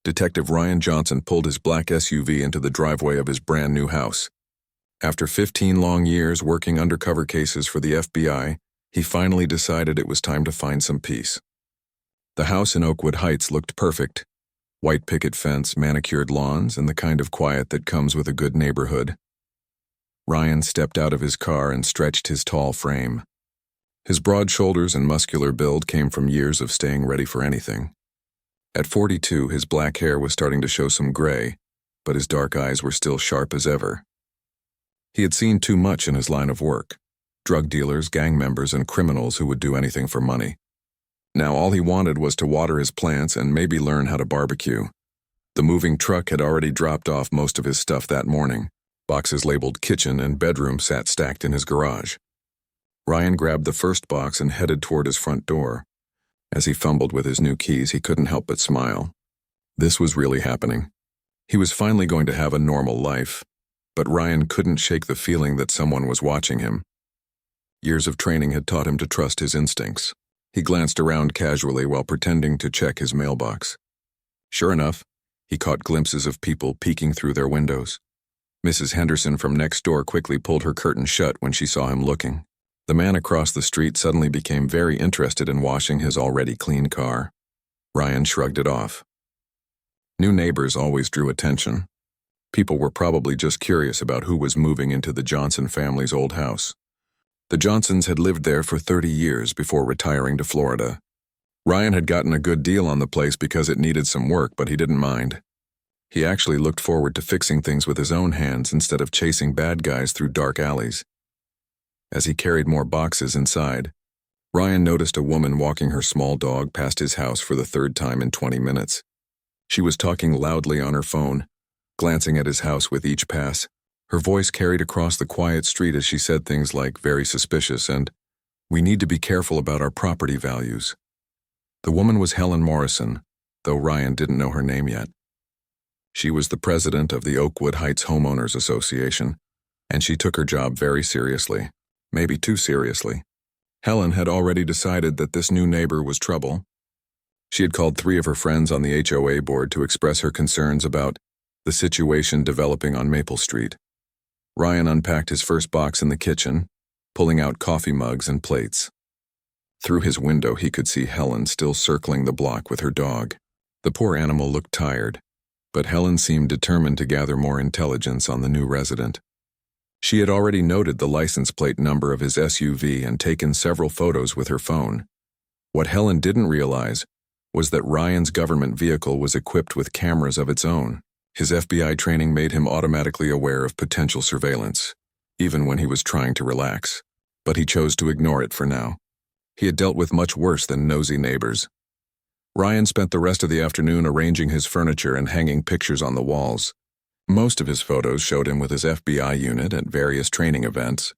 Detective Ryan Johnson pulled his black SUV into the driveway of his brand new house. After 15 long years working undercover cases for the FBI, he finally decided it was time to find some peace. The house in Oakwood Heights looked perfect. White picket fence, manicured lawns, and the kind of quiet that comes with a good neighborhood. Ryan stepped out of his car and stretched his tall frame. His broad shoulders and muscular build came from years of staying ready for anything. At 42, his black hair was starting to show some gray, but his dark eyes were still sharp as ever. He had seen too much in his line of work: drug dealers, gang members, and criminals who would do anything for money. Now all he wanted was to water his plants and maybe learn how to barbecue. The moving truck had already dropped off most of his stuff that morning. Boxes labeled kitchen and bedroom sat stacked in his garage. Ryan grabbed the first box and headed toward his front door. As he fumbled with his new keys, he couldn't help but smile. This was really happening. He was finally going to have a normal life, but Ryan couldn't shake the feeling that someone was watching him. Years of training had taught him to trust his instincts. He glanced around casually while pretending to check his mailbox. Sure enough, he caught glimpses of people peeking through their windows. Mrs. Henderson from next door quickly pulled her curtain shut when she saw him looking. The man across the street suddenly became very interested in washing his already clean car. Ryan shrugged it off. New neighbors always drew attention. People were probably just curious about who was moving into the Johnson family's old house. The Johnsons had lived there for 30 years before retiring to Florida. Ryan had gotten a good deal on the place because it needed some work, but he didn't mind. He actually looked forward to fixing things with his own hands instead of chasing bad guys through dark alleys. As he carried more boxes inside, Ryan noticed a woman walking her small dog past his house for the third time in 20 minutes. She was talking loudly on her phone, glancing at his house with each pass. Her voice carried across the quiet street as she said things like "very suspicious" and "we need to be careful about our property values." The woman was Helen Morrison, though Ryan didn't know her name yet. She was the president of the Oakwood Heights Homeowners Association, and she took her job very seriously, maybe too seriously. Helen had already decided that this new neighbor was trouble. She had called 3 of her friends on the HOA board to express her concerns about the situation developing on Maple Street. Ryan unpacked his first box in the kitchen, pulling out coffee mugs and plates. Through his window, he could see Helen still circling the block with her dog. The poor animal looked tired, but Helen seemed determined to gather more intelligence on the new resident. She had already noted the license plate number of his SUV and taken several photos with her phone. What Helen didn't realize was that Ryan's government vehicle was equipped with cameras of its own. His FBI training made him automatically aware of potential surveillance, even when he was trying to relax. But he chose to ignore it for now. He had dealt with much worse than nosy neighbors. Ryan spent the rest of the afternoon arranging his furniture and hanging pictures on the walls. Most of his photos showed him with his FBI unit at various training events,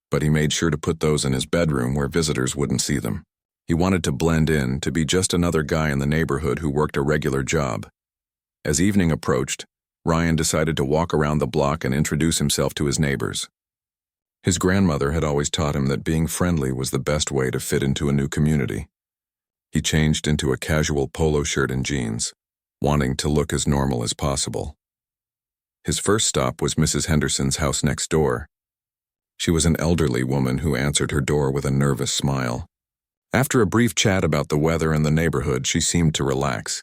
but he made sure to put those in his bedroom where visitors wouldn't see them. He wanted to blend in, to be just another guy in the neighborhood who worked a regular job. As evening approached, Ryan decided to walk around the block and introduce himself to his neighbors. His grandmother had always taught him that being friendly was the best way to fit into a new community. He changed into a casual polo shirt and jeans, wanting to look as normal as possible. His first stop was Mrs. Henderson's house next door. She was an elderly woman who answered her door with a nervous smile. After a brief chat about the weather and the neighborhood, she seemed to relax.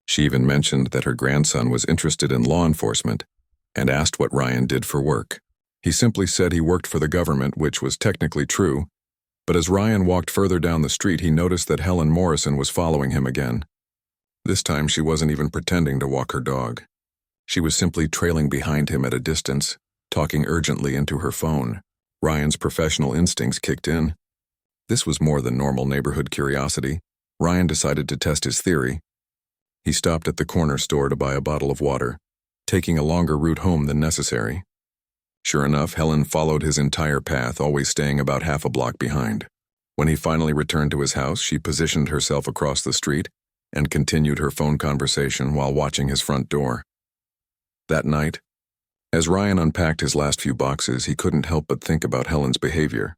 She even mentioned that her grandson was interested in law enforcement and asked what Ryan did for work. He simply said he worked for the government, which was technically true, but as Ryan walked further down the street, he noticed that Helen Morrison was following him again. This time she wasn't even pretending to walk her dog. She was simply trailing behind him at a distance, talking urgently into her phone. Ryan's professional instincts kicked in. This was more than normal neighborhood curiosity. Ryan decided to test his theory. He stopped at the corner store to buy a bottle of water, taking a longer route home than necessary. Sure enough, Helen followed his entire path, always staying about half a block behind. When he finally returned to his house, she positioned herself across the street and continued her phone conversation while watching his front door. That night, as Ryan unpacked his last few boxes, he couldn't help but think about Helen's behavior.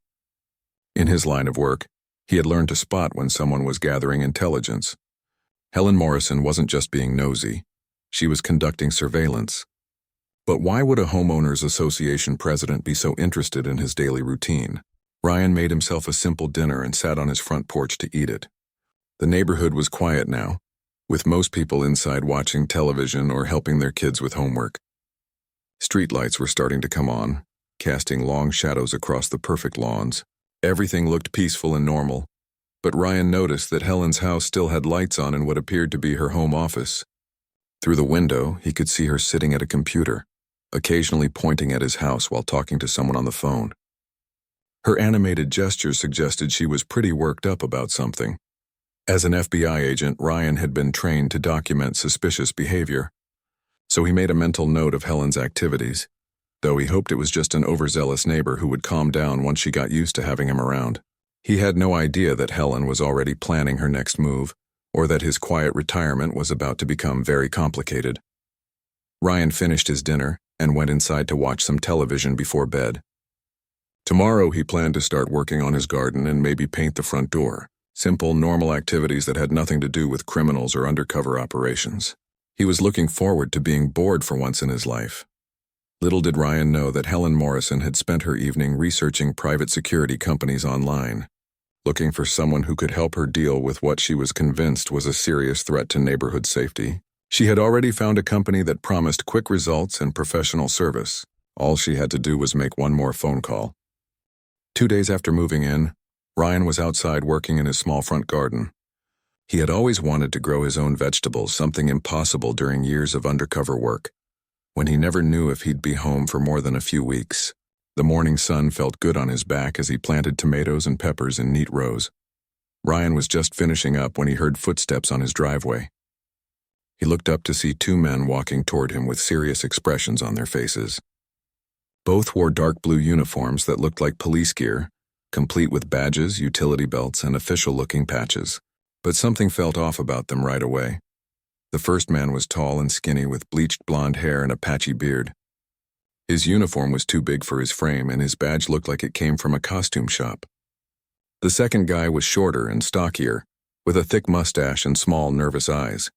In his line of work, he had learned to spot when someone was gathering intelligence. Helen Morrison wasn't just being nosy, She was conducting surveillance. But why would a homeowners association president be so interested in his daily routine? Ryan made himself a simple dinner and sat on his front porch to eat it. The neighborhood was quiet now, with most people inside watching television or helping their kids with homework. Streetlights were starting to come on, casting long shadows across the perfect lawns. Everything looked peaceful and normal, but Ryan noticed that Helen's house still had lights on in what appeared to be her home office. Through the window, he could see her sitting at a computer, occasionally pointing at his house while talking to someone on the phone. Her animated gestures suggested she was pretty worked up about something. As an FBI agent, Ryan had been trained to document suspicious behavior, so he made a mental note of Helen's activities, though he hoped it was just an overzealous neighbor who would calm down once she got used to having him around. He had no idea that Helen was already planning her next move, or that his quiet retirement was about to become very complicated. Ryan finished his dinner and went inside to watch some television before bed. Tomorrow he planned to start working on his garden and maybe paint the front door. Simple, normal activities that had nothing to do with criminals or undercover operations. He was looking forward to being bored for once in his life. Little did Ryan know that Helen Morrison had spent her evening researching private security companies online, looking for someone who could help her deal with what she was convinced was a serious threat to neighborhood safety. She had already found a company that promised quick results and professional service. All she had to do was make one more phone call. 2 days after moving in, Ryan was outside working in his small front garden. He had always wanted to grow his own vegetables, something impossible during years of undercover work, when he never knew if he'd be home for more than a few weeks. The morning sun felt good on his back as he planted tomatoes and peppers in neat rows. Ryan was just finishing up when he heard footsteps on his driveway. He looked up to see 2 men walking toward him with serious expressions on their faces. Both wore dark blue uniforms that looked like police gear, complete with badges, utility belts, and official-looking patches. But something felt off about them right away. The first man was tall and skinny with bleached blonde hair and a patchy beard. His uniform was too big for his frame, and his badge looked like it came from a costume shop. The second guy was shorter and stockier, with a thick mustache and small, nervous eyes.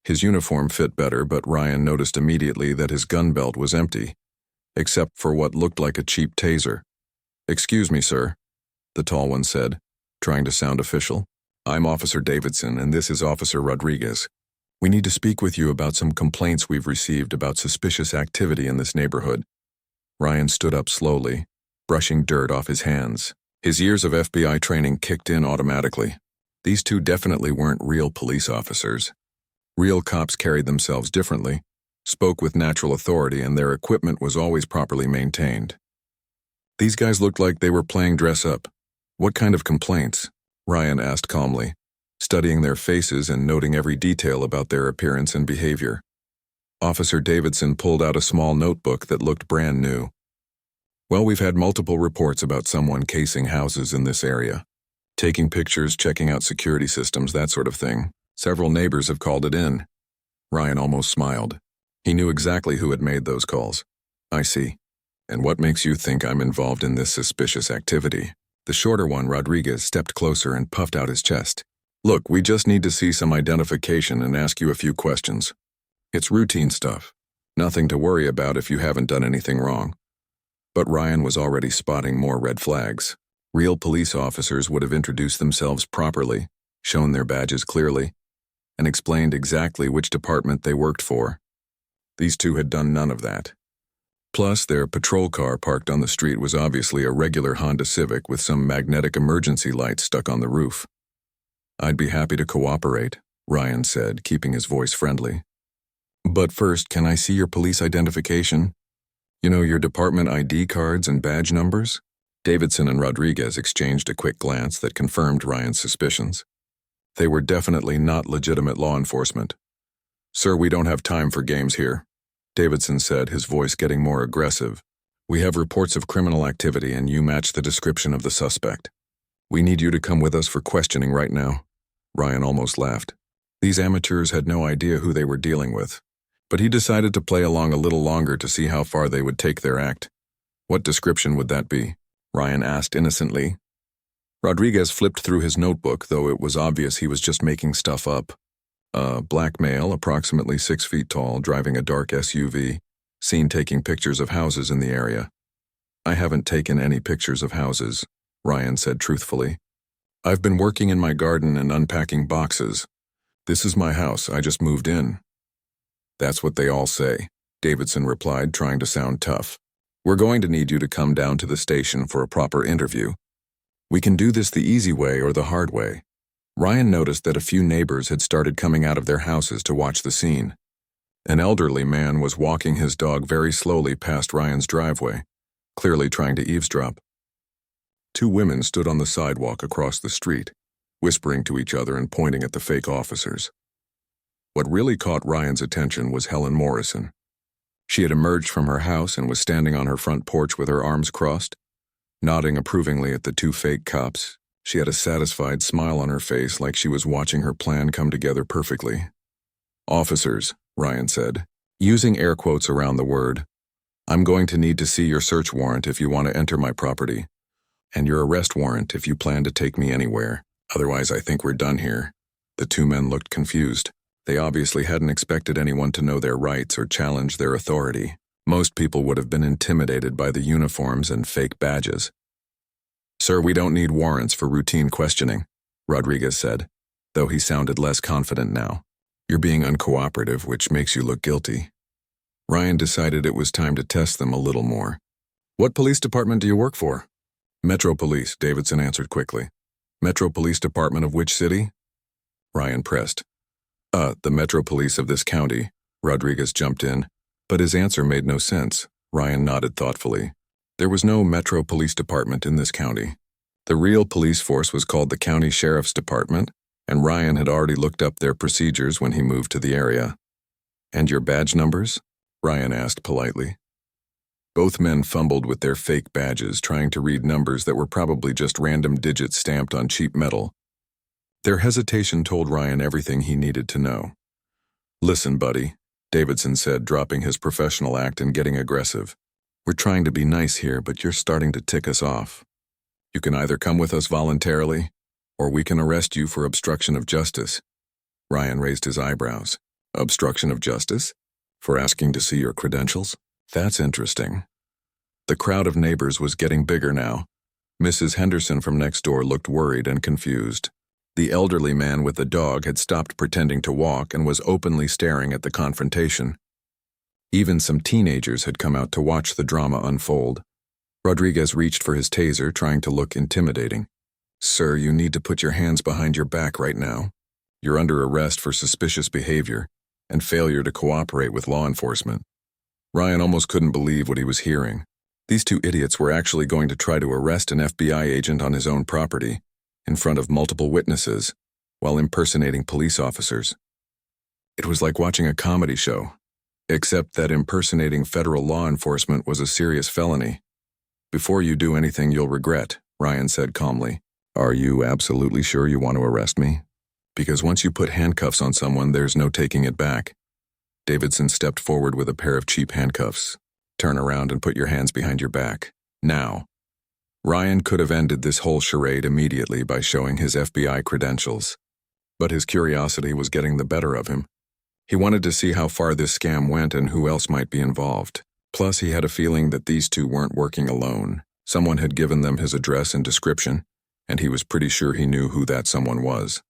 His uniform fit better, but Ryan noticed immediately that his gun belt was empty, except for what looked like a cheap taser. "Excuse me, sir," the tall one said, trying to sound official. "I'm Officer Davidson, and this is Officer Rodriguez. We need to speak with you about some complaints we've received about suspicious activity in this neighborhood." Ryan stood up slowly, brushing dirt off his hands. His years of FBI training kicked in automatically. These 2 definitely weren't real police officers. Real cops carried themselves differently, spoke with natural authority, and their equipment was always properly maintained. These guys looked like they were playing dress-up. "What kind of complaints?" Ryan asked calmly, studying their faces and noting every detail about their appearance and behavior. Officer Davidson pulled out a small notebook that looked brand new. "Well, we've had multiple reports about someone casing houses in this area. Taking pictures, checking out security systems, that sort of thing. Several neighbors have called it in." Ryan almost smiled. He knew exactly who had made those calls. "I see. And what makes you think I'm involved in this suspicious activity?" The shorter one, Rodriguez, stepped closer and puffed out his chest. "Look, we just need to see some identification and ask you a few questions. It's routine stuff. Nothing to worry about if you haven't done anything wrong." But Ryan was already spotting more red flags. Real police officers would have introduced themselves properly, shown their badges clearly, and explained exactly which department they worked for. These 2 had done none of that. Plus, their patrol car parked on the street was obviously a regular Honda Civic with some magnetic emergency lights stuck on the roof. "I'd be happy to cooperate," Ryan said, keeping his voice friendly. "But first, can I see your police identification? You know, your department ID cards and badge numbers?" Davidson and Rodriguez exchanged a quick glance that confirmed Ryan's suspicions. They were definitely not legitimate law enforcement. "Sir, we don't have time for games here," Davidson said, his voice getting more aggressive. "We have reports of criminal activity and you match the description of the suspect. We need you to come with us for questioning right now." Ryan almost laughed. These amateurs had no idea who they were dealing with, but he decided to play along a little longer to see how far they would take their act. "What description would that be?" Ryan asked innocently. Rodriguez flipped through his notebook, though it was obvious he was just making stuff up. A black male, approximately 6 feet tall, driving a dark SUV, seen taking pictures of houses in the area. I haven't taken any pictures of houses, Ryan said truthfully. I've been working in my garden and unpacking boxes. This is my house, I just moved in. That's what they all say, Davidson replied, trying to sound tough. We're going to need you to come down to the station for a proper interview. We can do this the easy way or the hard way. Ryan noticed that a few neighbors had started coming out of their houses to watch the scene. An elderly man was walking his dog very slowly past Ryan's driveway, clearly trying to eavesdrop. Two women stood on the sidewalk across the street, whispering to each other and pointing at the fake officers. What really caught Ryan's attention was Helen Morrison. She had emerged from her house and was standing on her front porch with her arms crossed, nodding approvingly at the two fake cops. She had a satisfied smile on her face, like she was watching her plan come together perfectly. Officers, Ryan said, using air quotes around the word, I'm going to need to see your search warrant if you want to enter my property, and your arrest warrant if you plan to take me anywhere. Otherwise, I think we're done here. The two men looked confused. They obviously hadn't expected anyone to know their rights or challenge their authority. Most people would have been intimidated by the uniforms and fake badges. Sir, we don't need warrants for routine questioning, Rodriguez said, though he sounded less confident now. You're being uncooperative, which makes you look guilty. Ryan decided it was time to test them a little more. What police department do you work for? Metro Police, Davidson answered quickly. Metro Police Department of which city? Ryan pressed. The Metro Police of this county, Rodriguez jumped in, but his answer made no sense. Ryan nodded thoughtfully. There was no Metro Police Department in this county. The real police force was called the County Sheriff's Department, and Ryan had already looked up their procedures when he moved to the area. And your badge numbers? Ryan asked politely. Both men fumbled with their fake badges, trying to read numbers that were probably just random digits stamped on cheap metal. Their hesitation told Ryan everything he needed to know. Listen, buddy, Davidson said, dropping his professional act and getting aggressive. We're trying to be nice here, but you're starting to tick us off. You can either come with us voluntarily, or we can arrest you for obstruction of justice. Ryan raised his eyebrows. Obstruction of justice? For asking to see your credentials? That's interesting. The crowd of neighbors was getting bigger now. Mrs. Henderson from next door looked worried and confused. The elderly man with the dog had stopped pretending to walk and was openly staring at the confrontation. Even some teenagers had come out to watch the drama unfold. Rodriguez reached for his taser, trying to look intimidating. Sir, you need to put your hands behind your back right now. You're under arrest for suspicious behavior and failure to cooperate with law enforcement. Ryan almost couldn't believe what he was hearing. These two idiots were actually going to try to arrest an FBI agent on his own property, in front of multiple witnesses, while impersonating police officers. It was like watching a comedy show, except that impersonating federal law enforcement was a serious felony. Before you do anything you'll regret, Ryan said calmly. Are you absolutely sure you want to arrest me? Because once you put handcuffs on someone, there's no taking it back. Davidson stepped forward with a pair of cheap handcuffs. Turn around and put your hands behind your back. Now. Ryan could have ended this whole charade immediately by showing his FBI credentials. But his curiosity was getting the better of him. He wanted to see how far this scam went and who else might be involved. Plus, he had a feeling that these two weren't working alone. Someone had given them his address and description, and he was pretty sure he knew who that someone was.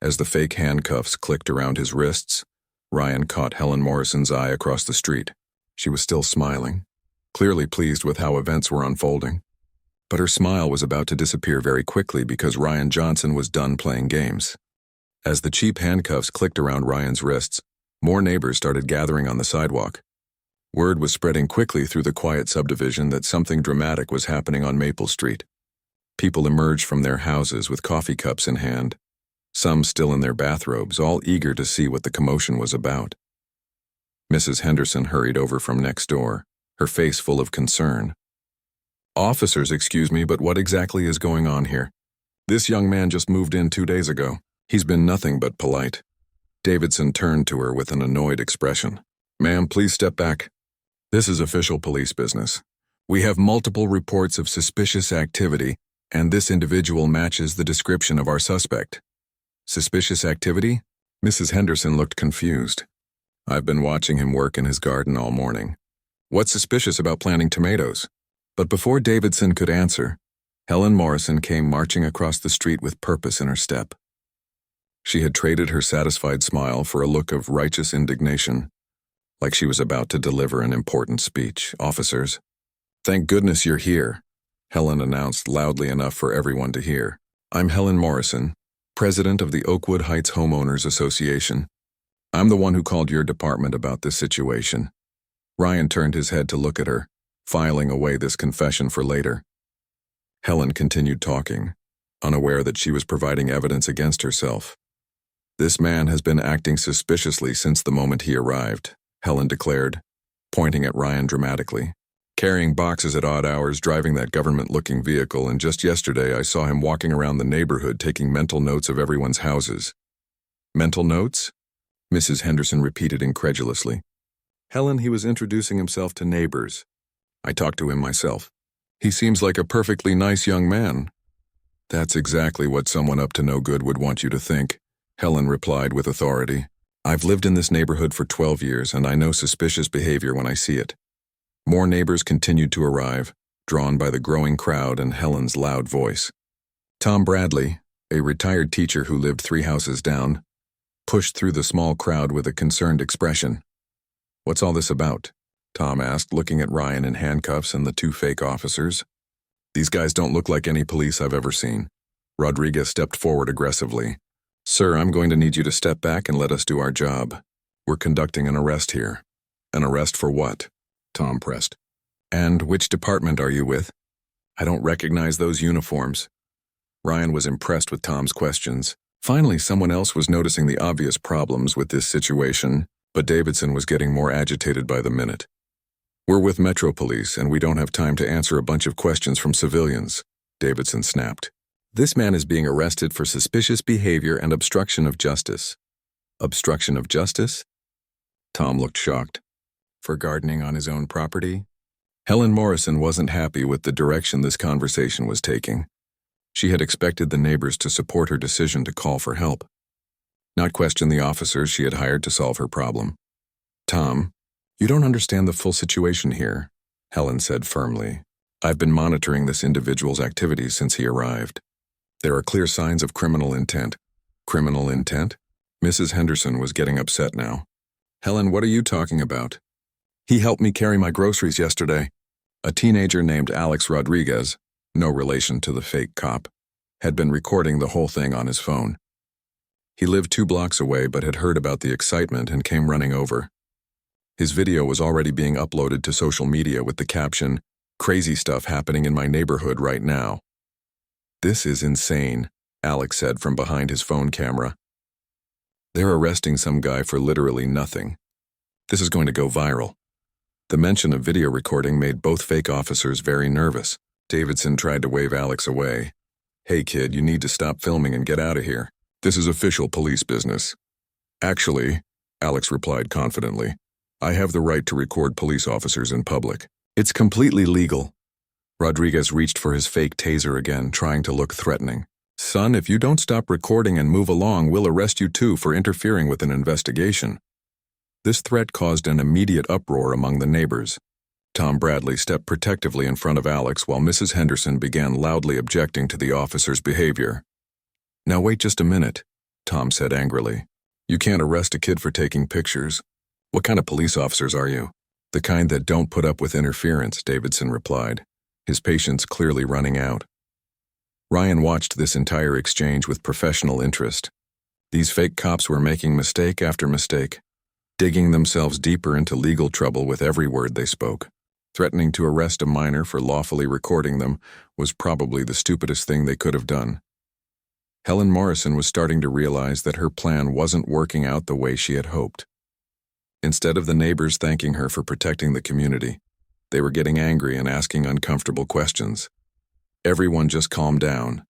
As the fake handcuffs clicked around his wrists, Ryan caught Helen Morrison's eye across the street. She was still smiling, clearly pleased with how events were unfolding. But her smile was about to disappear very quickly because Ryan Johnson was done playing games. As the cheap handcuffs clicked around Ryan's wrists, more neighbors started gathering on the sidewalk. Word was spreading quickly through the quiet subdivision that something dramatic was happening on Maple Street. People emerged from their houses with coffee cups in hand, some still in their bathrobes, all eager to see what the commotion was about. Mrs. Henderson hurried over from next door, her face full of concern. Officers, excuse me, but what exactly is going on here? This young man just moved in 2 days ago. He's been nothing but polite. Davidson turned to her with an annoyed expression. Ma'am, please step back. This is official police business. We have multiple reports of suspicious activity, and this individual matches the description of our suspect. Suspicious activity? Mrs. Henderson looked confused. I've been watching him work in his garden all morning. What's suspicious about planting tomatoes? But before Davidson could answer, Helen Morrison came marching across the street with purpose in her step. She had traded her satisfied smile for a look of righteous indignation, like she was about to deliver an important speech. "Officers, thank goodness you're here," Helen announced loudly enough for everyone to hear. "I'm Helen Morrison, president of the Oakwood Heights Homeowners Association. I'm the one who called your department about this situation." Ryan turned his head to look at her, filing away this confession for later. Helen continued talking, unaware that she was providing evidence against herself. "This man has been acting suspiciously since the moment he arrived," Helen declared, pointing at Ryan dramatically. "Carrying boxes at odd hours, driving that government-looking vehicle, and just yesterday I saw him walking around the neighborhood taking mental notes of everyone's houses." "Mental notes?" Mrs. Henderson repeated incredulously. "Helen, he was introducing himself to neighbors. I talked to him myself. He seems like a perfectly nice young man." "That's exactly what someone up to no good would want you to think," Helen replied with authority. "I've lived in this neighborhood for 12 years, and I know suspicious behavior when I see it." More neighbors continued to arrive, drawn by the growing crowd and Helen's loud voice. Tom Bradley, a retired teacher who lived 3 houses down, pushed through the small crowd with a concerned expression. "What's all this about?" Tom asked, looking at Ryan in handcuffs and the 2 fake officers. "These guys don't look like any police I've ever seen." Rodriguez stepped forward aggressively. "Sir, I'm going to need you to step back and let us do our job. We're conducting an arrest here." "An arrest for what?" Tom pressed. "And which department are you with?" "I don't recognize those uniforms." Ryan was impressed with Tom's questions. Finally, someone else was noticing the obvious problems with this situation, but Davidson was getting more agitated by the minute. "We're with Metro Police, and we don't have time to answer a bunch of questions from civilians," Davidson snapped. "This man is being arrested for suspicious behavior and obstruction of justice." "Obstruction of justice?" Tom looked shocked. "For gardening on his own property?" Helen Morrison wasn't happy with the direction this conversation was taking. She had expected the neighbors to support her decision to call for help, not question the officers she had hired to solve her problem. "Tom, you don't understand the full situation here," Helen said firmly. "I've been monitoring this individual's activities since he arrived. There are clear signs of criminal intent." "Criminal intent?" Mrs. Henderson was getting upset now. "Helen, what are you talking about?" "He helped me carry my groceries yesterday." A teenager named Alex Rodriguez, no relation to the fake cop, had been recording the whole thing on his phone. He lived 2 blocks away but had heard about the excitement and came running over. His video was already being uploaded to social media with the caption, "Crazy stuff happening in my neighborhood right now." "This is insane," Alex said from behind his phone camera. "They're arresting some guy for literally nothing. This is going to go viral." The mention of video recording made both fake officers very nervous. Davidson tried to wave Alex away. "Hey kid, you need to stop filming and get out of here. This is official police business." "Actually," Alex replied confidently, "I have the right to record police officers in public. It's completely legal." Rodriguez reached for his fake taser again, trying to look threatening. "Son, if you don't stop recording and move along, we'll arrest you too for interfering with an investigation." This threat caused an immediate uproar among the neighbors. Tom Bradley stepped protectively in front of Alex while Mrs. Henderson began loudly objecting to the officer's behavior. "Now wait just a minute," Tom said angrily. "You can't arrest a kid for taking pictures. What kind of police officers are you?" "The kind that don't put up with interference," Davidson replied, his patience clearly running out. Ryan watched this entire exchange with professional interest. These fake cops were making mistake after mistake, digging themselves deeper into legal trouble with every word they spoke. Threatening to arrest a minor for lawfully recording them was probably the stupidest thing they could have done. Helen Morrison was starting to realize that her plan wasn't working out the way she had hoped. Instead of the neighbors thanking her for protecting the community, they were getting angry and asking uncomfortable questions. "Everyone just calm down,"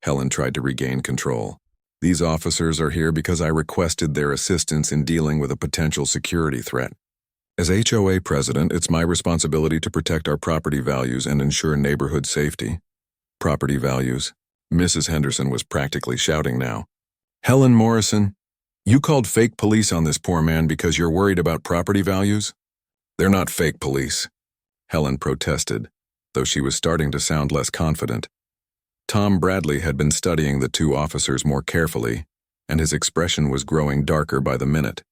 Helen tried to regain control. "These officers are here because I requested their assistance in dealing with a potential security threat. As HOA president, it's my responsibility to protect our property values and ensure neighborhood safety." "Property values?" Mrs. Henderson was practically shouting now. "Helen Morrison, You called fake police on this poor man because you're worried about property values? They're not fake police, Helen protested, though she was starting to sound less confident. Tom Bradley had been studying the two officers more carefully, and his expression was growing darker by the minute.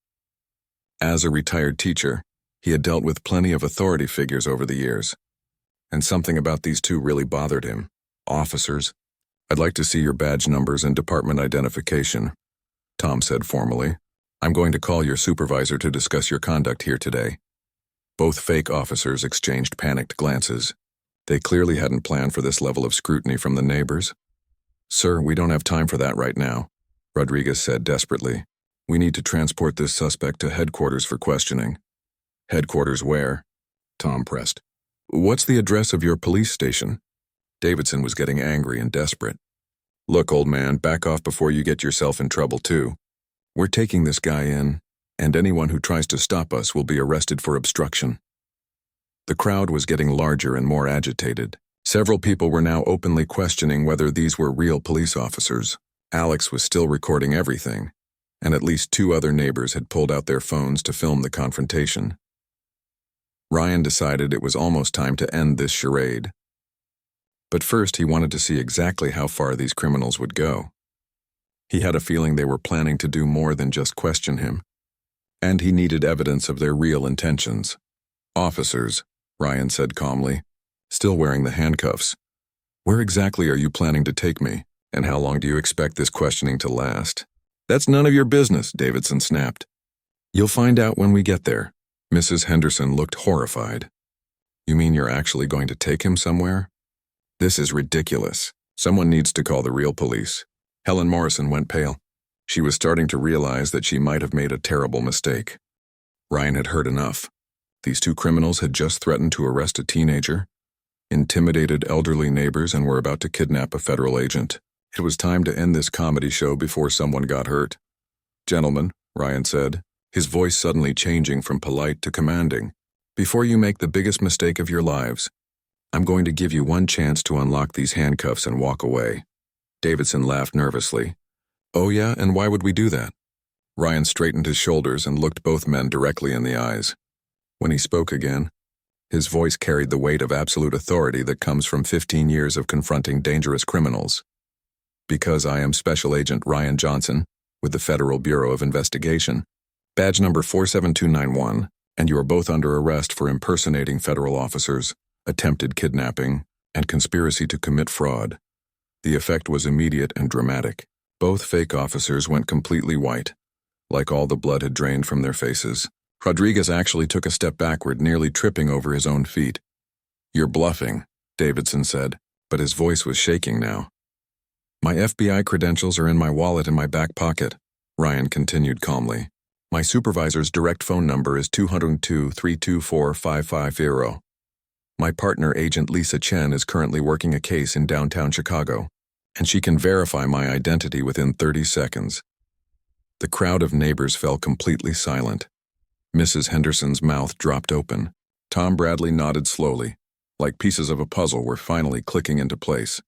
As a retired teacher, he had dealt with plenty of authority figures over the years, and something about these two really bothered him. Officers. I'd like to see your badge numbers and department identification, Tom said formally. I'm going to call your supervisor to discuss your conduct here today. Both fake officers exchanged panicked glances. They clearly hadn't planned for this level of scrutiny from the neighbors. Sir, we don't have time for that right now, Rodriguez said desperately. We need to transport this suspect to headquarters for questioning. Headquarters where? Tom pressed. What's the address of your police station? Davidson was getting angry and desperate. Look, old man, back off before you get yourself in trouble too. We're taking this guy in, and anyone who tries to stop us will be arrested for obstruction. The crowd was getting larger and more agitated. Several people were now openly questioning whether these were real police officers. Alex was still recording everything, and at least two other neighbors had pulled out their phones to film the confrontation. Ryan decided it was almost time to end this charade. But first he wanted to see exactly how far these criminals would go. He had a feeling they were planning to do more than just question him, and he needed evidence of their real intentions. Officers, Ryan said calmly, still wearing the handcuffs. Where exactly are you planning to take me, and how long do you expect this questioning to last? That's none of your business, Davidson snapped. You'll find out when we get there. Mrs. Henderson looked horrified. You mean you're actually going to take him somewhere? This is ridiculous. Someone needs to call the real police. Helen Morrison went pale. She was starting to realize that she might have made a terrible mistake. Ryan had heard enough. These two criminals had just threatened to arrest a teenager, intimidated elderly neighbors, and were about to kidnap a federal agent. It was time to end this comedy show before someone got hurt. Gentlemen, Ryan said, his voice suddenly changing from polite to commanding, before you make the biggest mistake of your lives, I'm going to give you one chance to unlock these handcuffs and walk away. Davidson laughed nervously. Oh yeah, and why would we do that? Ryan straightened his shoulders and looked both men directly in the eyes. When he spoke again, his voice carried the weight of absolute authority that comes from 15 years of confronting dangerous criminals. Because I am Special Agent Ryan Johnson, with the Federal Bureau of Investigation, badge number 47291, and you are both under arrest for impersonating federal officers, attempted kidnapping, and conspiracy to commit fraud. The effect was immediate and dramatic. Both fake officers went completely white, like all the blood had drained from their faces. Rodriguez actually took a step backward, nearly tripping over his own feet. You're bluffing, Davidson said, but his voice was shaking now. My FBI credentials are in my wallet in my back pocket, Ryan continued calmly. My supervisor's direct phone number is 202-324-550. My partner, Agent Lisa Chen, is currently working a case in downtown Chicago, and she can verify my identity within 30 seconds. The crowd of neighbors fell completely silent. Mrs. Henderson's mouth dropped open. Tom Bradley nodded slowly, like pieces of a puzzle were finally clicking into place.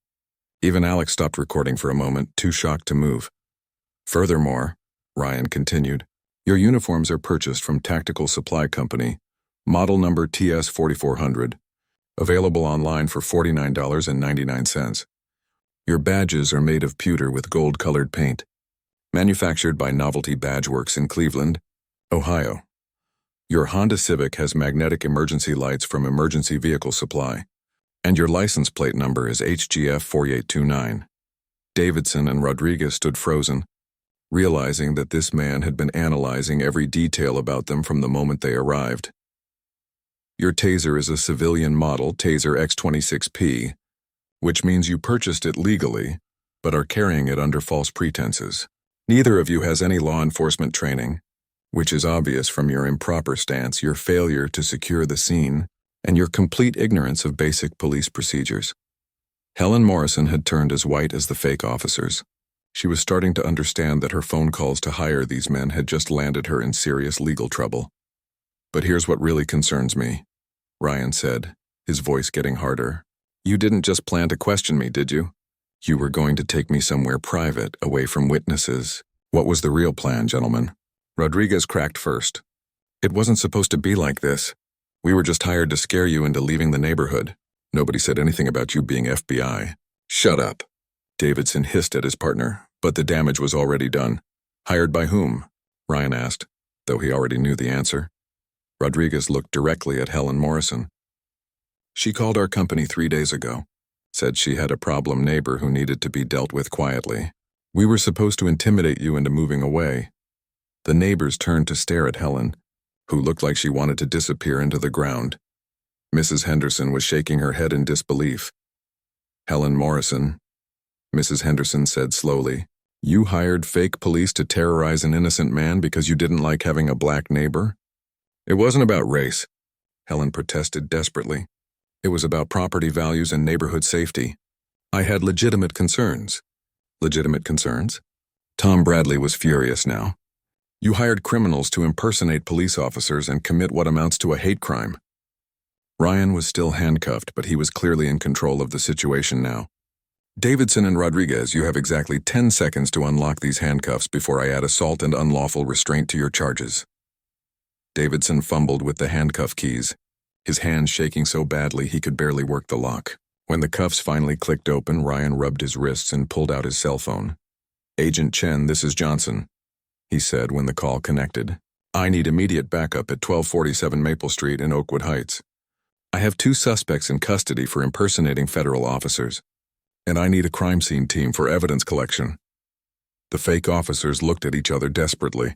Even Alex stopped recording for a moment, too shocked to move. Furthermore, Ryan continued, your uniforms are purchased from Tactical Supply Company, model number TS4400, available online for $49.99. Your badges are made of pewter with gold-colored paint, manufactured by Novelty Badge Works in Cleveland, Ohio. Your Honda Civic has magnetic emergency lights from Emergency Vehicle Supply, and your license plate number is HGF 4829. Davidson and Rodriguez stood frozen, realizing that this man had been analyzing every detail about them from the moment they arrived. Your taser is a civilian model Taser X26P, which means you purchased it legally, but are carrying it under false pretenses. Neither of you has any law enforcement training, which is obvious from your improper stance, your failure to secure the scene, and your complete ignorance of basic police procedures. Helen Morrison had turned as white as the fake officers. She was starting to understand that her phone calls to hire these men had just landed her in serious legal trouble. But here's what really concerns me, Ryan said, his voice getting harder. You didn't just plan to question me, did you? You were going to take me somewhere private, away from witnesses, What was the real plan, gentlemen? Rodriguez cracked first. It wasn't supposed to be like this. We were just hired to scare you into leaving the neighborhood. Nobody said anything about you being FBI. Shut up. Davidson hissed at his partner, but the damage was already done. Hired by whom? Ryan asked, though he already knew the answer. Rodriguez looked directly at Helen Morrison. She called our company 3 days ago. Said she had a problem neighbor who needed to be dealt with quietly. We were supposed to intimidate you into moving away. The neighbors turned to stare at Helen, who looked like she wanted to disappear into the ground. Mrs. Henderson was shaking her head in disbelief. Helen Morrison, Mrs. Henderson said slowly, you hired fake police to terrorize an innocent man because you didn't like having a black neighbor? It wasn't about race, Helen protested desperately. It was about property values and neighborhood safety. I had legitimate concerns. Legitimate concerns? Tom Bradley was furious now. You hired criminals to impersonate police officers and commit what amounts to a hate crime. Ryan was still handcuffed, but he was clearly in control of the situation now. Davidson and Rodriguez, you have exactly 10 seconds to unlock these handcuffs before I add assault and unlawful restraint to your charges. Davidson fumbled with the handcuff keys, his hands shaking so badly he could barely work the lock. When the cuffs finally clicked open, Ryan rubbed his wrists and pulled out his cell phone. Agent Chen, this is Johnson, he said when the call connected. I need immediate backup at 1247 Maple Street in Oakwood Heights. I have 2 suspects in custody for impersonating federal officers, and I need a crime scene team for evidence collection. The fake officers looked at each other desperately,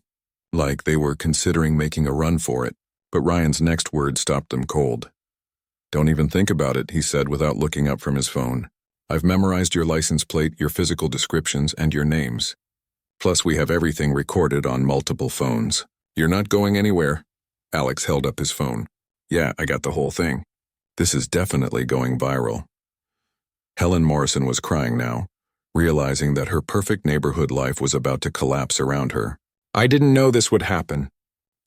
like they were considering making a run for it, but Ryan's next word stopped them cold. Don't even think about it, he said without looking up from his phone. I've memorized your license plate, your physical descriptions, and your names. Plus, we have everything recorded on multiple phones. You're not going anywhere. Alex held up his phone. Yeah, I got the whole thing. This is definitely going viral. Helen Morrison was crying now, realizing that her perfect neighborhood life was about to collapse around her. I didn't know this would happen.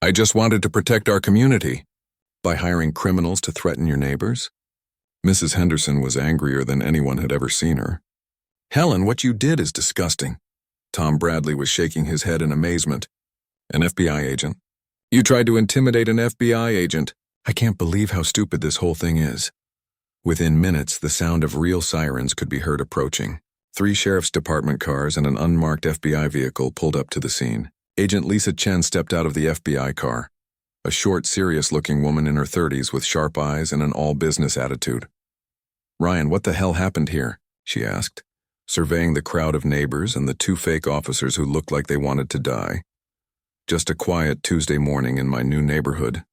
I just wanted to protect our community. By hiring criminals to threaten your neighbors? Mrs. Henderson was angrier than anyone had ever seen her. Helen, what you did is disgusting. Tom Bradley was shaking his head in amazement. An FBI agent. You tried to intimidate an FBI agent. I can't believe how stupid this whole thing is. Within minutes, the sound of real sirens could be heard approaching. 3 sheriff's department cars and an unmarked FBI vehicle pulled up to the scene. Agent Lisa Chen stepped out of the FBI car. A short, serious-looking woman in her 30s with sharp eyes and an all-business attitude. Ryan, what the hell happened here? She asked, surveying the crowd of neighbors and the 2 fake officers who looked like they wanted to die. Just a quiet Tuesday morning in my new neighborhood,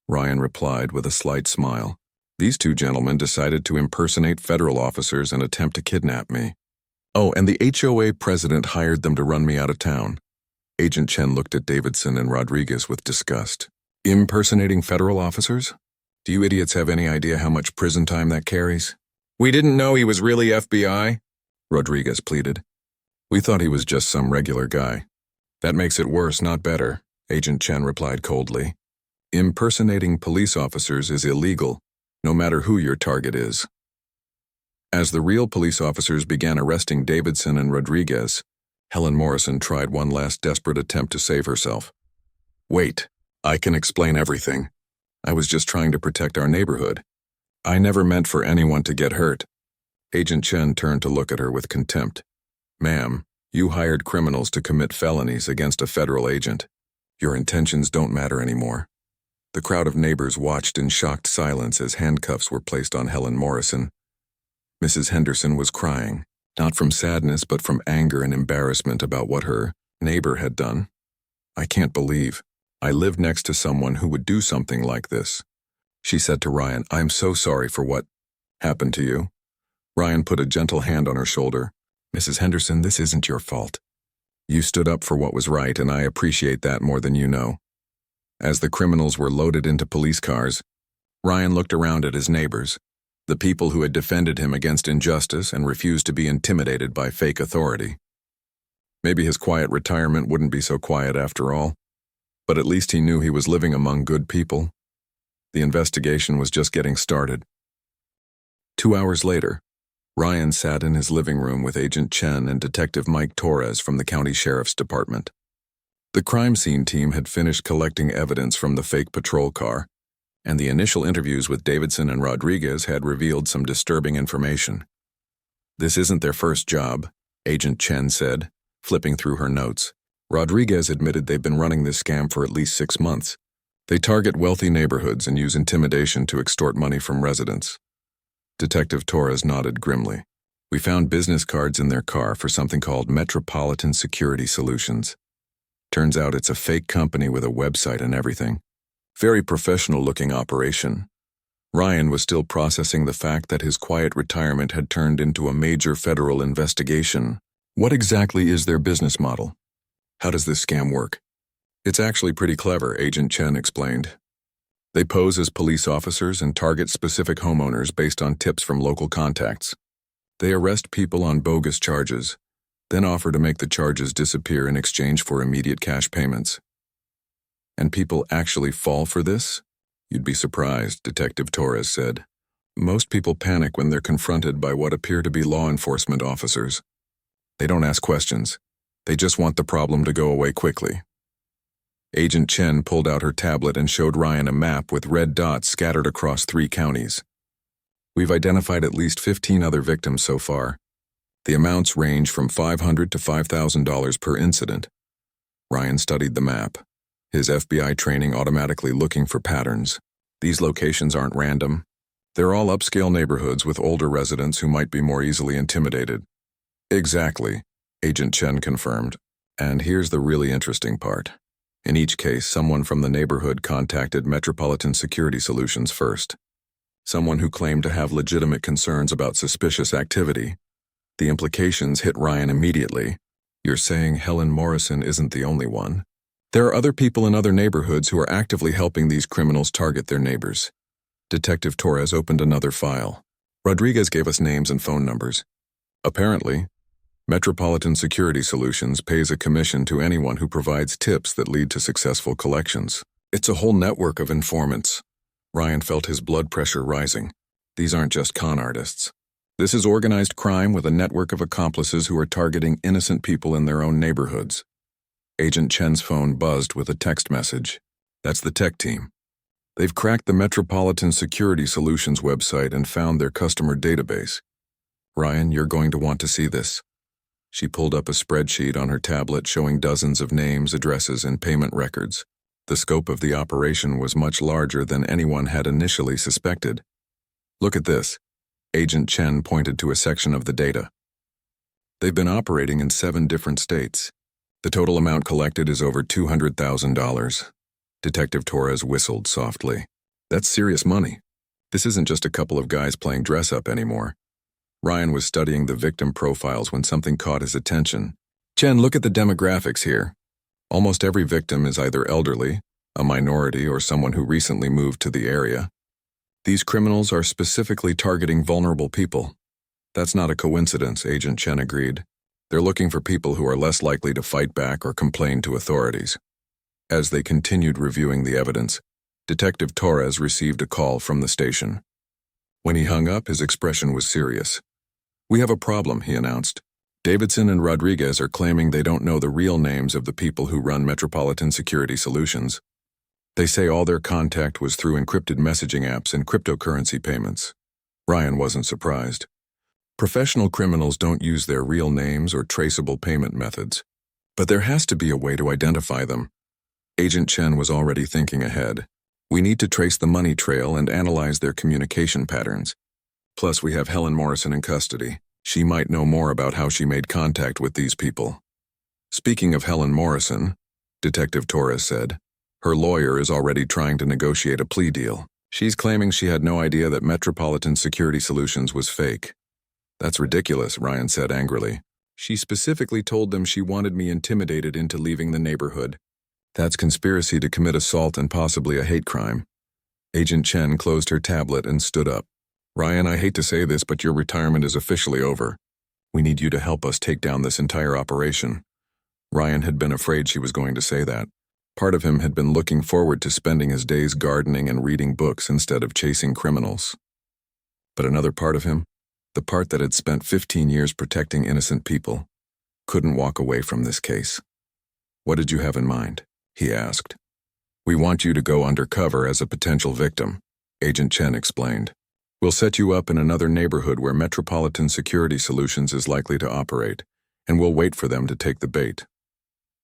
Ryan replied with a slight smile. These 2 gentlemen decided to impersonate federal officers and attempt to kidnap me. Oh, and the HOA president hired them to run me out of town. Agent Chen looked at Davidson and Rodriguez with disgust. Impersonating federal officers? Do you idiots have any idea how much prison time that carries? We didn't know he was really FBI, Rodriguez pleaded. We thought he was just some regular guy. That makes it worse, not better, Agent Chen replied coldly. Impersonating police officers is illegal, no matter who your target is. As the real police officers began arresting Davidson and Rodriguez, Helen Morrison tried one last desperate attempt to save herself. Wait, I can explain everything. I was just trying to protect our neighborhood. I never meant for anyone to get hurt. Agent Chen turned to look at her with contempt. Ma'am, you hired criminals to commit felonies against a federal agent. Your intentions don't matter anymore. The crowd of neighbors watched in shocked silence as handcuffs were placed on Helen Morrison. Mrs. Henderson was crying, not from sadness but from anger and embarrassment about what her neighbor had done. I can't believe I lived next to someone who would do something like this. She said to Ryan, I'm so sorry for what happened to you. Ryan put a gentle hand on her shoulder. Mrs. Henderson, this isn't your fault. You stood up for what was right, and I appreciate that more than you know. As the criminals were loaded into police cars, Ryan looked around at his neighbors, the people who had defended him against injustice and refused to be intimidated by fake authority. Maybe his quiet retirement wouldn't be so quiet after all, but at least he knew he was living among good people. The investigation was just getting started. 2 hours later, Ryan sat in his living room with Agent Chen and Detective Mike Torres from the County Sheriff's Department. The crime scene team had finished collecting evidence from the fake patrol car, and the initial interviews with Davidson and Rodriguez had revealed some disturbing information. "This isn't their first job," Agent Chen said, flipping through her notes. Rodriguez admitted they've been running this scam for at least 6 months. They target wealthy neighborhoods and use intimidation to extort money from residents. Detective Torres nodded grimly. "We found business cards in their car for something called Metropolitan Security Solutions. Turns out it's a fake company with a website and everything. Very professional-looking operation." Ryan was still processing the fact that his quiet retirement had turned into a major federal investigation. What exactly is their business model? How does this scam work? "It's actually pretty clever," Agent Chen explained. "They pose as police officers and target specific homeowners based on tips from local contacts. They arrest people on bogus charges, then offer to make the charges disappear in exchange for immediate cash payments. And people actually fall for this? You'd be surprised," Detective Torres said. "Most people panic when they're confronted by what appear to be law enforcement officers. They don't ask questions. They just want the problem to go away quickly." Agent Chen pulled out her tablet and showed Ryan a map with red dots scattered across 3 counties. "We've identified at least 15 other victims so far. The amounts range from $500 to $5,000 per incident." Ryan studied the map, his FBI training automatically looking for patterns. These locations aren't random. They're all upscale neighborhoods with older residents who might be more easily intimidated. "Exactly," Agent Chen confirmed. "And here's the really interesting part. In each case, someone from the neighborhood contacted Metropolitan Security Solutions first. Someone who claimed to have legitimate concerns about suspicious activity." The implications hit Ryan immediately. "You're saying Helen Morrison isn't the only one? There are other people in other neighborhoods who are actively helping these criminals target their neighbors." Detective Torres opened another file. "Rodriguez gave us names and phone numbers. Apparently, Metropolitan Security Solutions pays a commission to anyone who provides tips that lead to successful collections. It's a whole network of informants." Ryan felt his blood pressure rising. These aren't just con artists. This is organized crime with a network of accomplices who are targeting innocent people in their own neighborhoods. Agent Chen's phone buzzed with a text message. "That's the tech team. They've cracked the Metropolitan Security Solutions website and found their customer database. Ryan, you're going to want to see this." She pulled up a spreadsheet on her tablet showing dozens of names, addresses, and payment records. The scope of the operation was much larger than anyone had initially suspected. "Look at this." Agent Chen pointed to a section of the data. "They've been operating in 7 different states. The total amount collected is over $200,000. Detective Torres whistled softly. "That's serious money. This isn't just a couple of guys playing dress-up anymore." Ryan was studying the victim profiles when something caught his attention. "Chen, look at the demographics here. Almost every victim is either elderly, a minority, or someone who recently moved to the area. These criminals are specifically targeting vulnerable people." "That's not a coincidence," Agent Chen agreed. "They're looking for people who are less likely to fight back or complain to authorities." As they continued reviewing the evidence, Detective Torres received a call from the station. When he hung up, his expression was serious. "We have a problem," he announced. "Davidson and Rodriguez are claiming they don't know the real names of the people who run Metropolitan Security Solutions. They say all their contact was through encrypted messaging apps and cryptocurrency payments." Ryan wasn't surprised. Professional criminals don't use their real names or traceable payment methods. But there has to be a way to identify them. Agent Chen was already thinking ahead. "We need to trace the money trail and analyze their communication patterns. Plus, we have Helen Morrison in custody. She might know more about how she made contact with these people." "Speaking of Helen Morrison," Detective Torres said, "her lawyer is already trying to negotiate a plea deal. She's claiming she had no idea that Metropolitan Security Solutions was fake." "That's ridiculous," Ryan said angrily. "She specifically told them she wanted me intimidated into leaving the neighborhood. That's conspiracy to commit assault and possibly a hate crime." Agent Chen closed her tablet and stood up. "Ryan, I hate to say this, but your retirement is officially over. We need you to help us take down this entire operation." Ryan had been afraid she was going to say that. Part of him had been looking forward to spending his days gardening and reading books instead of chasing criminals. But another part of him, the part that had spent 15 years protecting innocent people, couldn't walk away from this case. "What did you have in mind?" he asked. "We want you to go undercover as a potential victim," Agent Chen explained. "We'll set you up in another neighborhood where Metropolitan Security Solutions is likely to operate, and we'll wait for them to take the bait."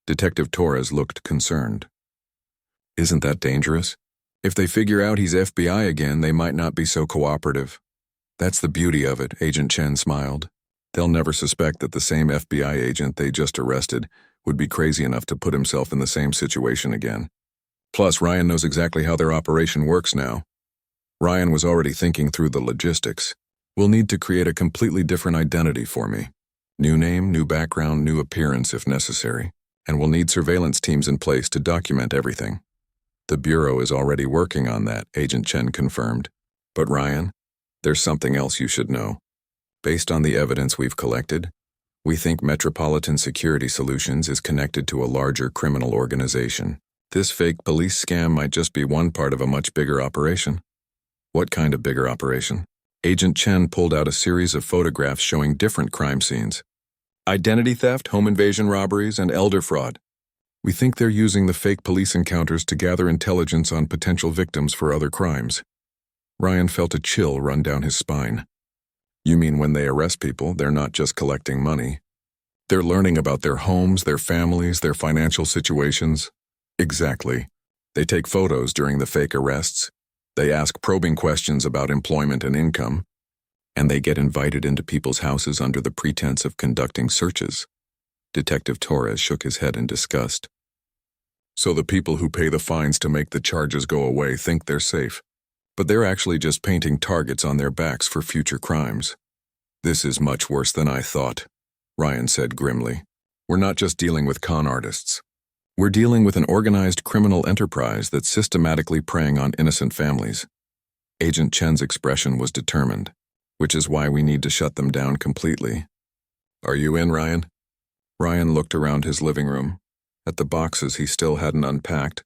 Detective Torres looked concerned. "Isn't that dangerous? If they figure out he's FBI again, they might not be so cooperative." "That's the beauty of it," Agent Chen smiled. "They'll never suspect that the same FBI agent they just arrested would be crazy enough to put himself in the same situation again. Plus, Ryan knows exactly how their operation works now." Ryan was already thinking through the logistics. "We'll need to create a completely different identity for me. New name, new background, new appearance if necessary. And we'll need surveillance teams in place to document everything." "The Bureau is already working on that," Agent Chen confirmed. "But Ryan, there's something else you should know. Based on the evidence we've collected, we think Metropolitan Security Solutions is connected to a larger criminal organization. This fake police scam might just be one part of a much bigger operation." "What kind of bigger operation?" Agent Chen pulled out a series of photographs showing different crime scenes. "Identity theft, home invasion robberies, and elder fraud. We think they're using the fake police encounters to gather intelligence on potential victims for other crimes." Ryan felt a chill run down his spine. "You mean when they arrest people, they're not just collecting money? They're learning about their homes, their families, their financial situations?" "Exactly. They take photos during the fake arrests. They ask probing questions about employment and income. And they get invited into people's houses under the pretense of conducting searches." Detective Torres shook his head in disgust. "So the people who pay the fines to make the charges go away think they're safe, but they're actually just painting targets on their backs for future crimes." "This is much worse than I thought," Ryan said grimly. "We're not just dealing with con artists. We're dealing with an organized criminal enterprise that's systematically preying on innocent families." Agent Chen's expression was determined, "Which is why we need to shut them down completely." "Are you in, Ryan?" Ryan looked around his living room, at the boxes he still hadn't unpacked,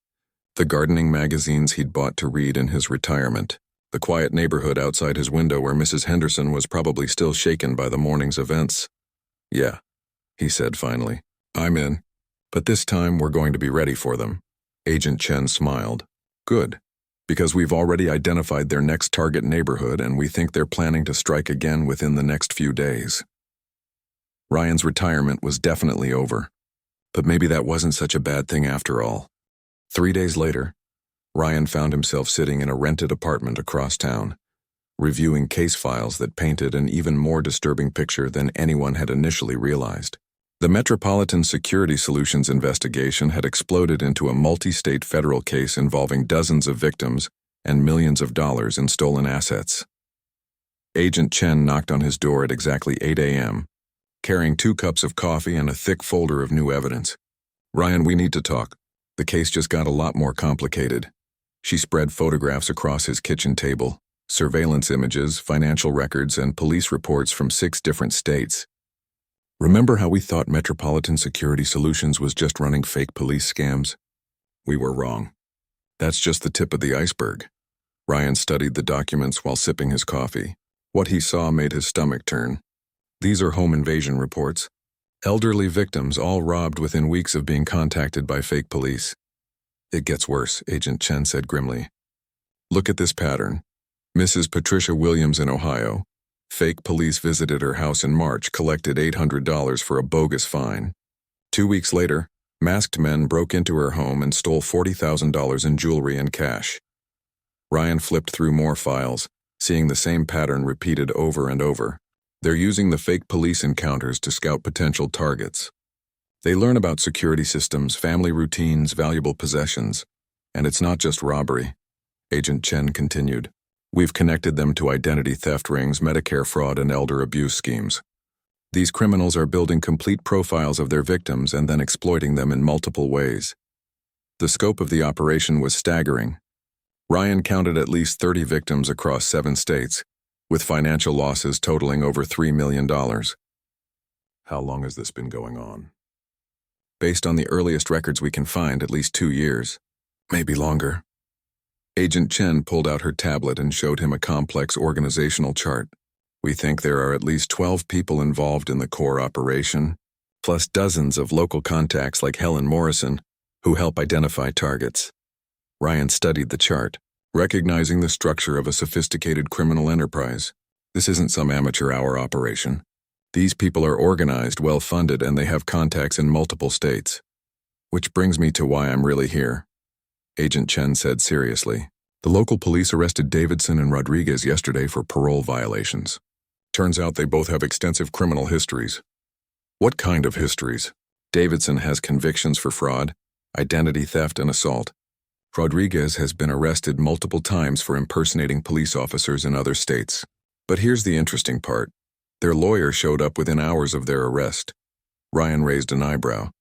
the gardening magazines he'd bought to read in his retirement, the quiet neighborhood outside his window where Mrs. Henderson was probably still shaken by the morning's events. "Yeah," he said finally. "I'm in. But this time we're going to be ready for them." Agent Chen smiled. "Good. Because we've already identified their next target neighborhood and we think they're planning to strike again within the next few days." Ryan's retirement was definitely over. But maybe that wasn't such a bad thing after all. 3 days later, Ryan found himself sitting in a rented apartment across town, reviewing case files that painted an even more disturbing picture than anyone had initially realized. The Metropolitan Security Solutions investigation had exploded into a multi-state federal case involving dozens of victims and millions of dollars in stolen assets. Agent Chen knocked on his door at exactly 8 a.m., carrying 2 cups of coffee and a thick folder of new evidence. "Ryan, we need to talk. The case just got a lot more complicated." She spread photographs across his kitchen table, surveillance images, financial records, and police reports from 6 different states. "Remember how we thought Metropolitan Security Solutions was just running fake police scams? We were wrong. That's just the tip of the iceberg." Ryan studied the documents while sipping his coffee. What he saw made his stomach turn. These are home invasion reports. Elderly victims all robbed within weeks of being contacted by fake police. "It gets worse," Agent Chen said grimly. "Look at this pattern. Mrs. Patricia Williams in Ohio. Fake police visited her house in March, collected $800 for a bogus fine. 2 weeks later, masked men broke into her home and stole $40,000 in jewelry and cash." Ryan flipped through more files, seeing the same pattern repeated over and over. They're using the fake police encounters to scout potential targets. They learn about security systems, family routines, valuable possessions. And it's not just robbery. Agent Chen continued. "We've connected them to identity theft rings, Medicare fraud, and elder abuse schemes. These criminals are building complete profiles of their victims and then exploiting them in multiple ways." The scope of the operation was staggering. Ryan counted at least 30 victims across 7 states, with financial losses totaling over $3 million. "How long has this been going on?" "Based on the earliest records we can find, at least 2 years. Maybe longer." Agent Chen pulled out her tablet and showed him a complex organizational chart. We think there are at least 12 people involved in the core operation, plus dozens of local contacts like Helen Morrison, who help identify targets. Ryan studied the chart, recognizing the structure of a sophisticated criminal enterprise. This isn't some amateur hour operation. These people are organized, well-funded, and they have contacts in multiple states. Which brings me to why I'm really here. Agent Chen said seriously. The local police arrested Davidson and Rodriguez yesterday for parole violations. Turns out they both have extensive criminal histories. What kind of histories? Davidson has convictions for fraud, identity theft, and assault. Rodriguez has been arrested multiple times for impersonating police officers in other states. But here's the interesting part. Their lawyer showed up within hours of their arrest. Ryan raised an eyebrow.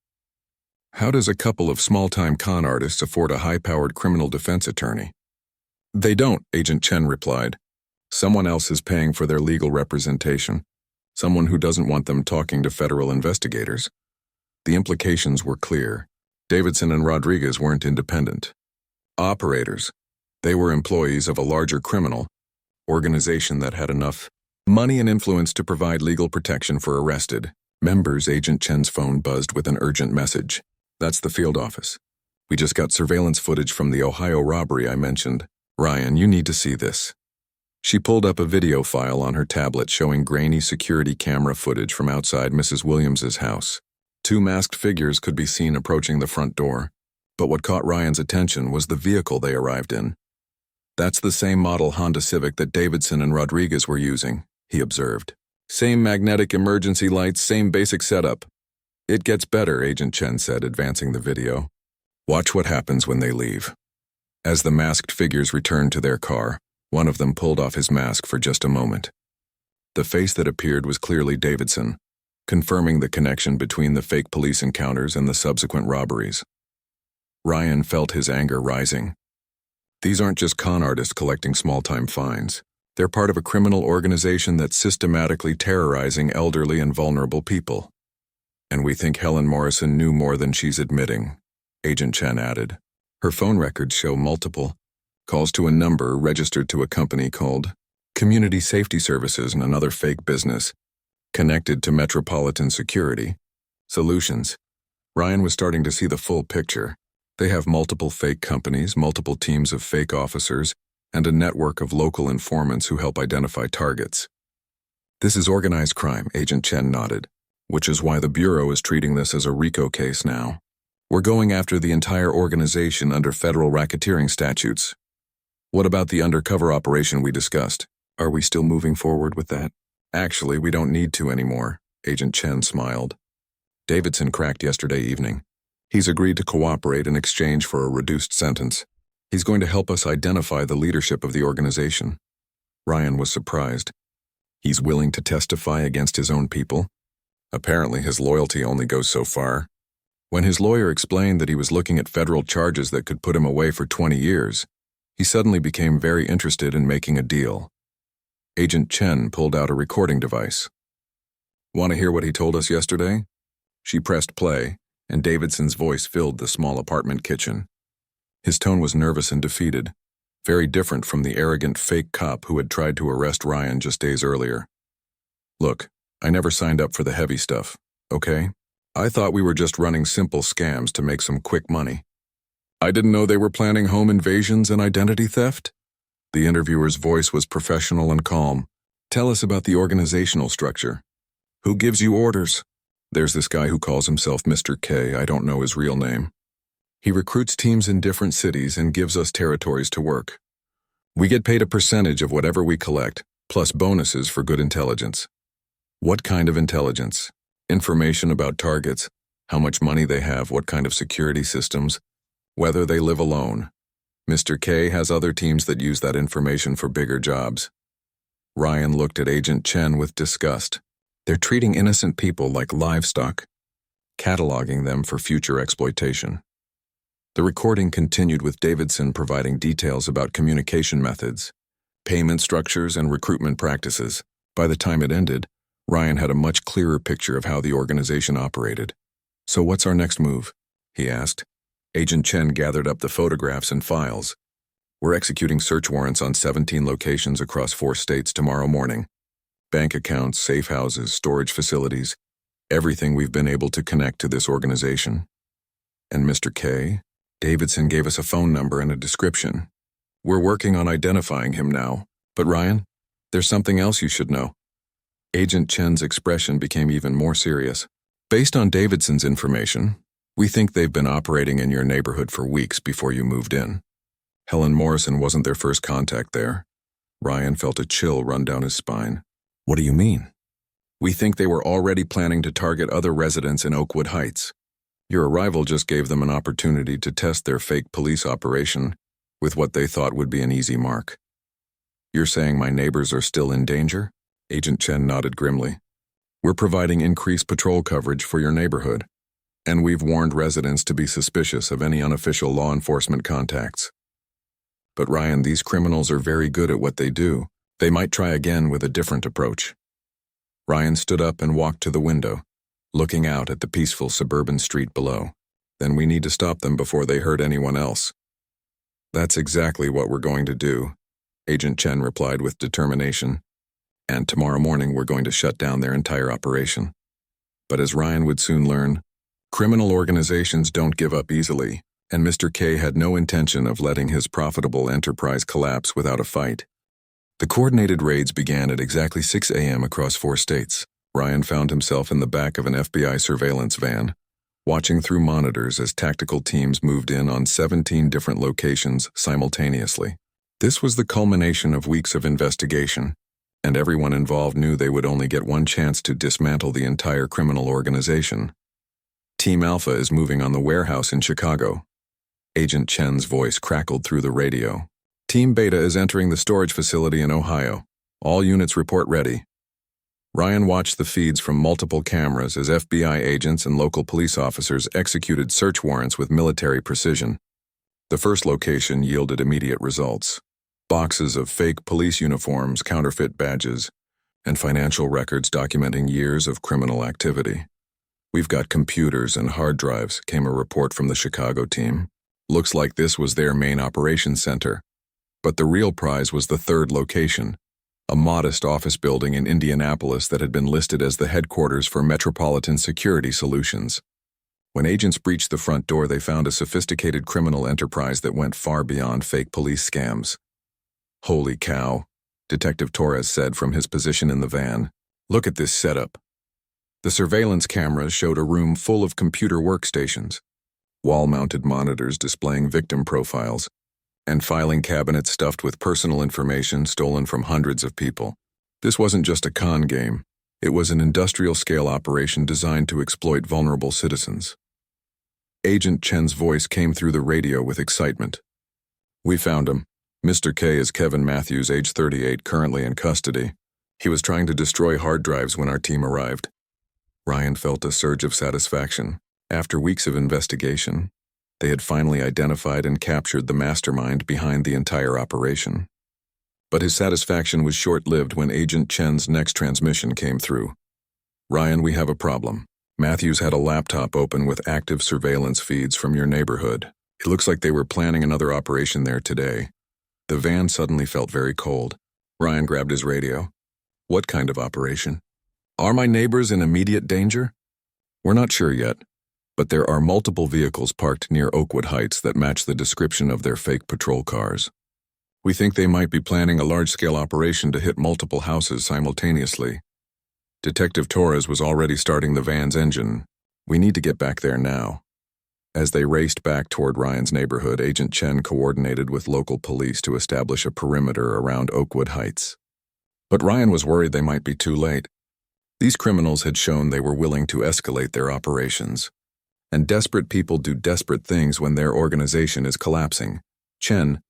How does a couple of small-time con artists afford a high-powered criminal defense attorney? They don't, Agent Chen replied. Someone else is paying for their legal representation. Someone who doesn't want them talking to federal investigators. The implications were clear. Davidson and Rodriguez weren't independent operators. They were employees of a larger criminal organization that had enough money and influence to provide legal protection for arrested members. Agent Chen's phone buzzed with an urgent message. That's the field office. We just got surveillance footage from the Ohio robbery I mentioned. Ryan, you need to see this. She pulled up a video file on her tablet showing grainy security camera footage from outside Mrs. Williams's house. Two masked figures could be seen approaching the front door, but what caught Ryan's attention was the vehicle they arrived in. That's the same model Honda Civic that Davidson and Rodriguez were using, he observed. Same magnetic emergency lights, same basic setup. It gets better, Agent Chen said, advancing the video. Watch what happens when they leave. As the masked figures returned to their car, one of them pulled off his mask for just a moment. The face that appeared was clearly Davidson, confirming the connection between the fake police encounters and the subsequent robberies. Ryan felt his anger rising. These aren't just con artists collecting small-time fines. They're part of a criminal organization that's systematically terrorizing elderly and vulnerable people. And we think Helen Morrison knew more than she's admitting, Agent Chen added. Her phone records show multiple calls to a number registered to a company called Community Safety Services and another fake business connected to Metropolitan Security Solutions. Ryan was starting to see the full picture. They have multiple fake companies, multiple teams of fake officers, and a network of local informants who help identify targets. This is organized crime, Agent Chen nodded, which is why the Bureau is treating this as a RICO case now. We're going after the entire organization under federal racketeering statutes. What about the undercover operation we discussed? Are we still moving forward with that? Actually, we don't need to anymore, Agent Chen smiled. Davidson cracked yesterday evening. He's agreed to cooperate in exchange for a reduced sentence. He's going to help us identify the leadership of the organization. Ryan was surprised. He's willing to testify against his own people? Apparently his loyalty only goes so far. When his lawyer explained that he was looking at federal charges that could put him away for 20 years, he suddenly became very interested in making a deal. Agent Chen pulled out a recording device. Want to hear what he told us yesterday? She pressed play, and Davidson's voice filled the small apartment kitchen. His tone was nervous and defeated, very different from the arrogant fake cop who had tried to arrest Ryan just days earlier. Look, I never signed up for the heavy stuff, okay? I thought we were just running simple scams to make some quick money. I didn't know they were planning home invasions and identity theft? The interviewer's voice was professional and calm. Tell us about the organizational structure. Who gives you orders? There's this guy who calls himself Mr. K. I don't know his real name. He recruits teams in different cities and gives us territories to work. We get paid a percentage of whatever we collect, plus bonuses for good intelligence. What kind of intelligence? Information about targets, how much money they have, what kind of security systems, whether they live alone. Mr. K has other teams that use that information for bigger jobs. Ryan looked at Agent Chen with disgust. They're treating innocent people like livestock, cataloging them for future exploitation. The recording continued with Davidson providing details about communication methods, payment structures, and recruitment practices. By the time it ended, Ryan had a much clearer picture of how the organization operated. So what's our next move? He asked. Agent Chen gathered up the photographs and files. We're executing search warrants on 17 locations across 4 states tomorrow morning. Bank accounts, safe houses, storage facilities, everything we've been able to connect to this organization. And Mr. K? Davidson gave us a phone number and a description. We're working on identifying him now. But Ryan, there's something else you should know. Agent Chen's expression became even more serious. Based on Davidson's information, we think they've been operating in your neighborhood for weeks before you moved in. Helen Morrison wasn't their first contact there. Ryan felt a chill run down his spine. What do you mean? We think they were already planning to target other residents in Oakwood Heights. Your arrival just gave them an opportunity to test their fake police operation with what they thought would be an easy mark. You're saying my neighbors are still in danger? Agent Chen nodded grimly. We're providing increased patrol coverage for your neighborhood, and we've warned residents to be suspicious of any unofficial law enforcement contacts. But Ryan, these criminals are very good at what they do. They might try again with a different approach. Ryan stood up and walked to the window, looking out at the peaceful suburban street below. Then we need to stop them before they hurt anyone else. That's exactly what we're going to do, Agent Chen replied with determination. And tomorrow morning we're going to shut down their entire operation. But as Ryan would soon learn, criminal organizations don't give up easily, and Mr. K had no intention of letting his profitable enterprise collapse without a fight. The coordinated raids began at exactly 6 a.m. across 4 states. Ryan found himself in the back of an FBI surveillance van, watching through monitors as tactical teams moved in on 17 different locations simultaneously. This was the culmination of weeks of investigation, and everyone involved knew they would only get one chance to dismantle the entire criminal organization. Team Alpha is moving on the warehouse in Chicago. Agent Chen's voice crackled through the radio. Team Beta is entering the storage facility in Ohio. All units report ready. Ryan watched the feeds from multiple cameras as FBI agents and local police officers executed search warrants with military precision. The first location yielded immediate results. Boxes of fake police uniforms, counterfeit badges, and financial records documenting years of criminal activity. We've got computers and hard drives, came a report from the Chicago team. Looks like this was their main operations center. But the real prize was the third location, a modest office building in Indianapolis that had been listed as the headquarters for Metropolitan Security Solutions. When agents breached the front door, they found a sophisticated criminal enterprise that went far beyond fake police scams. Holy cow, Detective Torres said from his position in the van. Look at this setup. The surveillance cameras showed a room full of computer workstations, wall-mounted monitors displaying victim profiles, and filing cabinets stuffed with personal information stolen from hundreds of people. This wasn't just a con game. It was an industrial-scale operation designed to exploit vulnerable citizens. Agent Chen's voice came through the radio with excitement. We found him. Mr. K is Kevin Matthews, age 38, currently in custody. He was trying to destroy hard drives when our team arrived. Ryan felt a surge of satisfaction. After weeks of investigation, they had finally identified and captured the mastermind behind the entire operation. But his satisfaction was short-lived when Agent Chen's next transmission came through. Ryan, we have a problem. Matthews had a laptop open with active surveillance feeds from your neighborhood. It looks like they were planning another operation there today. The van suddenly felt very cold. Ryan grabbed his radio. What kind of operation? Are my neighbors in immediate danger? We're not sure yet, but there are multiple vehicles parked near Oakwood Heights that match the description of their fake patrol cars. We think they might be planning a large-scale operation to hit multiple houses simultaneously. Detective Torres was already starting the van's engine. We need to get back there now. As they raced back toward Ryan's neighborhood, Agent Chen coordinated with local police to establish a perimeter around Oakwood Heights. But Ryan was worried they might be too late. These criminals had shown they were willing to escalate their operations. And desperate people do desperate things when their organization is collapsing. Chen,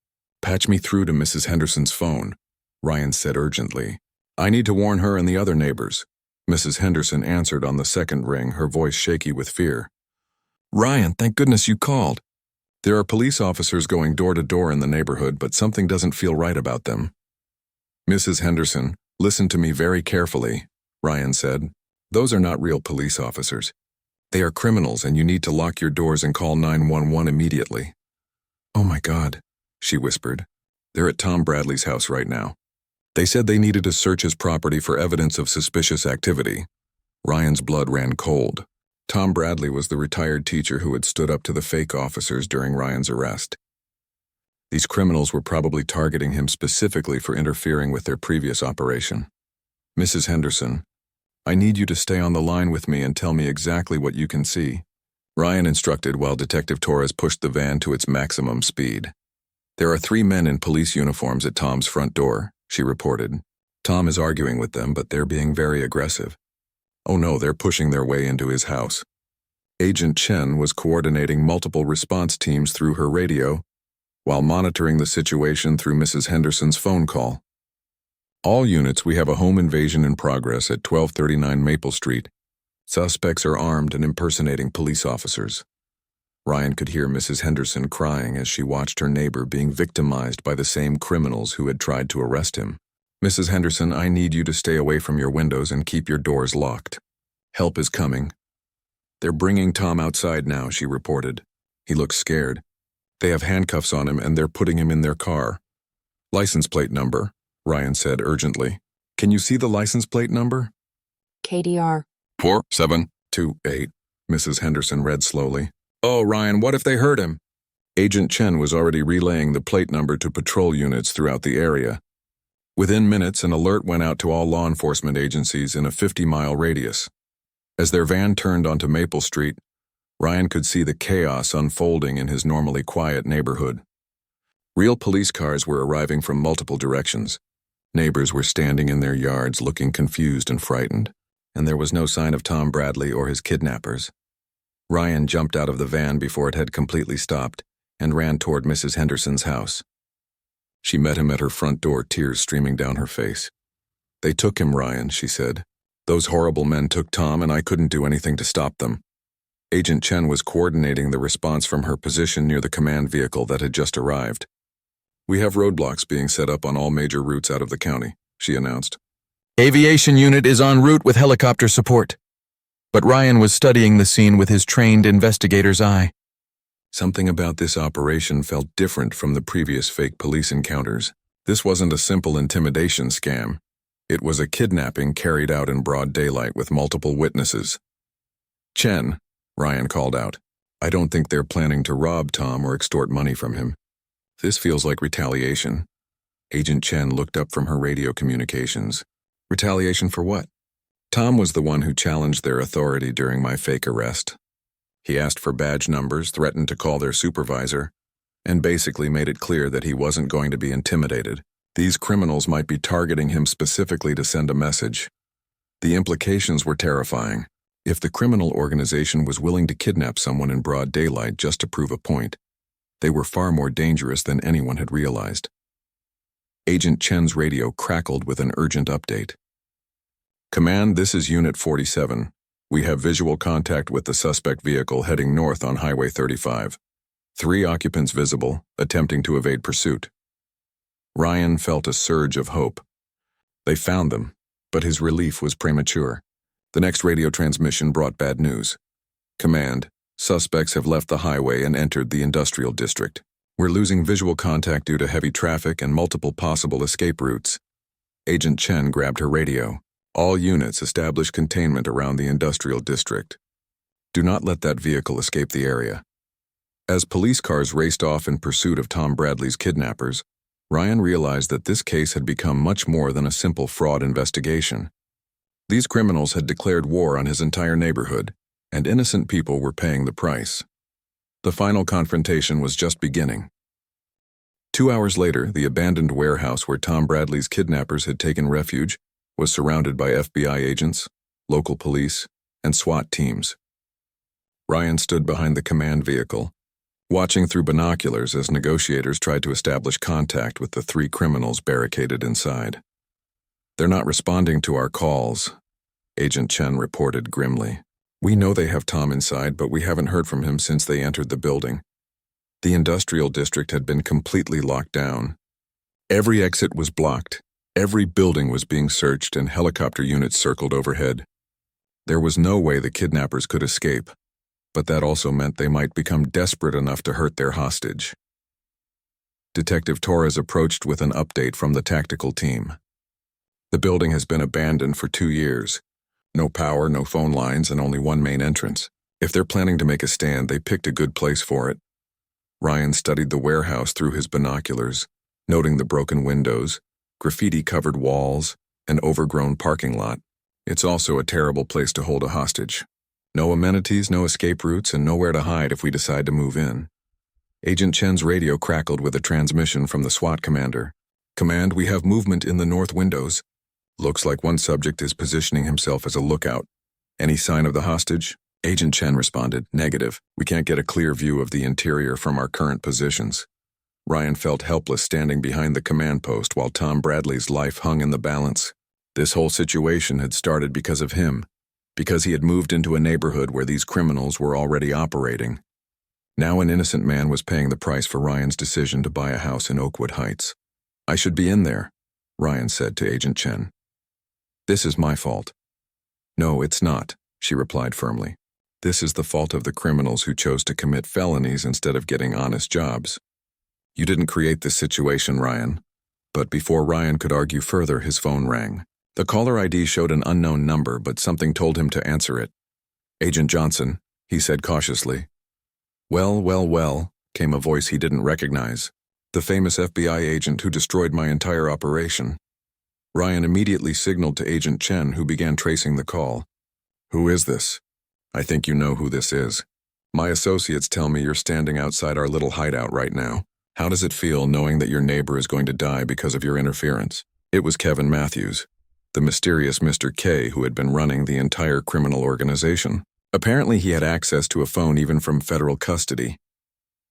patch me through to Mrs. Henderson's phone, Ryan said urgently. I need to warn her and the other neighbors. Mrs. Henderson answered on the second ring, her voice shaky with fear. Ryan, thank goodness you called. There are police officers going door to door in the neighborhood, but something doesn't feel right about them. Mrs. Henderson, listen to me very carefully, Ryan said. Those are not real police officers. They are criminals, and you need to lock your doors and call 911 immediately. Oh my God, she whispered. They're at Tom Bradley's house right now. They said they needed to search his property for evidence of suspicious activity. Ryan's blood ran cold. Tom Bradley was the retired teacher who had stood up to the fake officers during Ryan's arrest. These criminals were probably targeting him specifically for interfering with their previous operation. Mrs. Henderson, I need you to stay on the line with me and tell me exactly what you can see. Ryan instructed while Detective Torres pushed the van to its maximum speed. There are 3 men in police uniforms at Tom's front door, she reported. Tom is arguing with them, but they're being very aggressive. Oh no, they're pushing their way into his house. Agent Chen was coordinating multiple response teams through her radio, while monitoring the situation through Mrs. Henderson's phone call. All units, we have a home invasion in progress at 1239 Maple Street. Suspects are armed and impersonating police officers. Ryan could hear Mrs. Henderson crying as she watched her neighbor being victimized by the same criminals who had tried to arrest him. Mrs. Henderson, I need you to stay away from your windows and keep your doors locked. Help is coming. They're bringing Tom outside now, she reported. He looks scared. They have handcuffs on him and they're putting him in their car. License plate number, Ryan said urgently. Can you see the license plate number? KDR 4728, Mrs. Henderson read slowly. Oh, Ryan, what if they hurt him? Agent Chen was already relaying the plate number to patrol units throughout the area. Within minutes, an alert went out to all law enforcement agencies in a 50-mile radius. As their van turned onto Maple Street, Ryan could see the chaos unfolding in his normally quiet neighborhood. Real police cars were arriving from multiple directions. Neighbors were standing in their yards looking confused and frightened, and there was no sign of Tom Bradley or his kidnappers. Ryan jumped out of the van before it had completely stopped and ran toward Mrs. Henderson's house. She met him at her front door, tears streaming down her face. They took him, Ryan, she said. Those horrible men took Tom and I couldn't do anything to stop them. Agent Chen was coordinating the response from her position near the command vehicle that had just arrived. We have roadblocks being set up on all major routes out of the county, she announced. Aviation unit is en route with helicopter support. But Ryan was studying the scene with his trained investigator's eye. Something about this operation felt different from the previous fake police encounters. This wasn't a simple intimidation scam. It was a kidnapping carried out in broad daylight with multiple witnesses. Chen, Ryan called out. I don't think they're planning to rob Tom or extort money from him. This feels like retaliation. Agent Chen looked up from her radio communications. Retaliation for what? Tom was the one who challenged their authority during my fake arrest. He asked for badge numbers, threatened to call their supervisor, and basically made it clear that he wasn't going to be intimidated. These criminals might be targeting him specifically to send a message. The implications were terrifying. If the criminal organization was willing to kidnap someone in broad daylight just to prove a point, they were far more dangerous than anyone had realized. Agent Chen's radio crackled with an urgent update. Command, this is Unit 47. We have visual contact with the suspect vehicle heading north on Highway 35. 3 occupants visible, attempting to evade pursuit. Ryan felt a surge of hope. They found them, but his relief was premature. The next radio transmission brought bad news. Command, suspects have left the highway and entered the industrial district. We're losing visual contact due to heavy traffic and multiple possible escape routes. Agent Chen grabbed her radio. All units establish containment around the industrial district. Do not let that vehicle escape the area. As police cars raced off in pursuit of Tom Bradley's kidnappers, Ryan realized that this case had become much more than a simple fraud investigation. These criminals had declared war on his entire neighborhood, and innocent people were paying the price. The final confrontation was just beginning. 2 hours later, the abandoned warehouse where Tom Bradley's kidnappers had taken refuge was surrounded by FBI agents, local police, and SWAT teams. Ryan stood behind the command vehicle, watching through binoculars as negotiators tried to establish contact with the 3 criminals barricaded inside. They're not responding to our calls, Agent Chen reported grimly. We know they have Tom inside, but we haven't heard from him since they entered the building. The industrial district had been completely locked down. Every exit was blocked. Every building was being searched and helicopter units circled overhead. There was no way the kidnappers could escape, but that also meant they might become desperate enough to hurt their hostage. Detective Torres approached with an update from the tactical team. The building has been abandoned for 2 years. No power, no phone lines, and only one main entrance. If they're planning to make a stand, they picked a good place for it. Ryan studied the warehouse through his binoculars, noting the broken windows, graffiti-covered walls, and overgrown parking lot. It's also a terrible place to hold a hostage. No amenities, no escape routes, and nowhere to hide if we decide to move in. Agent Chen's radio crackled with a transmission from the SWAT commander. "Command, we have movement in the north windows. Looks like one subject is positioning himself as a lookout. Any sign of the hostage?" Agent Chen responded, "Negative. We can't get a clear view of the interior from our current positions." Ryan felt helpless standing behind the command post while Tom Bradley's life hung in the balance. This whole situation had started because of him, because he had moved into a neighborhood where these criminals were already operating. Now an innocent man was paying the price for Ryan's decision to buy a house in Oakwood Heights. "I should be in there," Ryan said to Agent Chen. "This is my fault." "No, it's not," she replied firmly. "This is the fault of the criminals who chose to commit felonies instead of getting honest jobs. You didn't create this situation, Ryan." But before Ryan could argue further, his phone rang. The caller ID showed an unknown number, but something told him to answer it. "Agent Johnson," he said cautiously. Well, came a voice he didn't recognize. "The famous FBI agent who destroyed my entire operation." Ryan immediately signaled to Agent Chen, who began tracing the call. "Who is this?" "I think you know who this is. My associates tell me you're standing outside our little hideout right now. How does it feel knowing that your neighbor is going to die because of your interference?" It was Kevin Matthews, the mysterious Mr. K who had been running the entire criminal organization. Apparently he had access to a phone even from federal custody.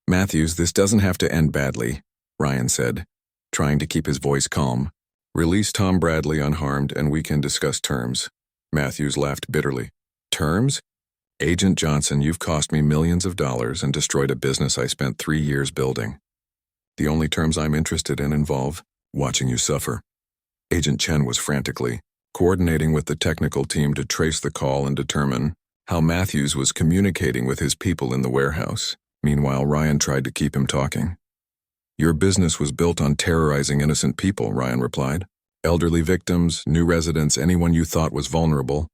"Matthews, this doesn't have to end badly," Ryan said, trying to keep his voice calm. "Release Tom Bradley unharmed and we can discuss terms." Matthews laughed bitterly. "Terms? Agent Johnson, you've cost me millions of dollars and destroyed a business I spent 3 years building. The only terms I'm interested in involve watching you suffer." Agent Chen was frantically coordinating with the technical team to trace the call and determine how Matthews was communicating with his people in the warehouse. Meanwhile, Ryan tried to keep him talking. "Your business was built on terrorizing innocent people," Ryan replied. "Elderly victims, new residents, anyone you thought was vulnerable.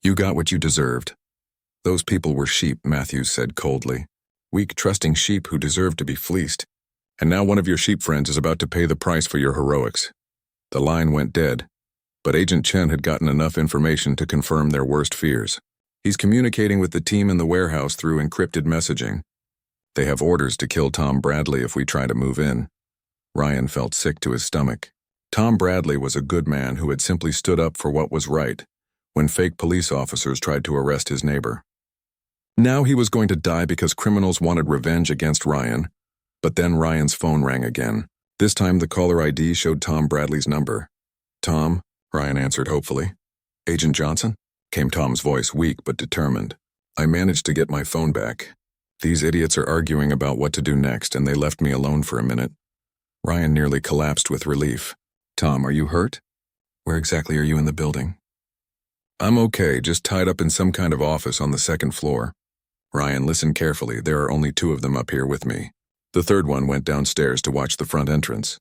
You got what you deserved." "Those people were sheep," Matthews said coldly. "Weak, trusting sheep who deserved to be fleeced. And now one of your sheep friends is about to pay the price for your heroics." The line went dead, but Agent Chen had gotten enough information to confirm their worst fears. "He's communicating with the team in the warehouse through encrypted messaging. They have orders to kill Tom Bradley if we try to move in." Ryan felt sick to his stomach. Tom Bradley was a good man who had simply stood up for what was right when fake police officers tried to arrest his neighbor. Now he was going to die because criminals wanted revenge against Ryan. But then Ryan's phone rang again. This time the caller ID showed Tom Bradley's number. "Tom," Ryan answered hopefully. "Agent Johnson?" came Tom's voice, weak but determined. "I managed to get my phone back. These idiots are arguing about what to do next, and they left me alone for a minute." Ryan nearly collapsed with relief. "Tom, are you hurt? Where exactly are you in the building?" "I'm okay, just tied up in some kind of office on the 2nd floor." "Ryan, listen carefully. There are only 2 of them up here with me. The 3rd one went downstairs to watch the front entrance."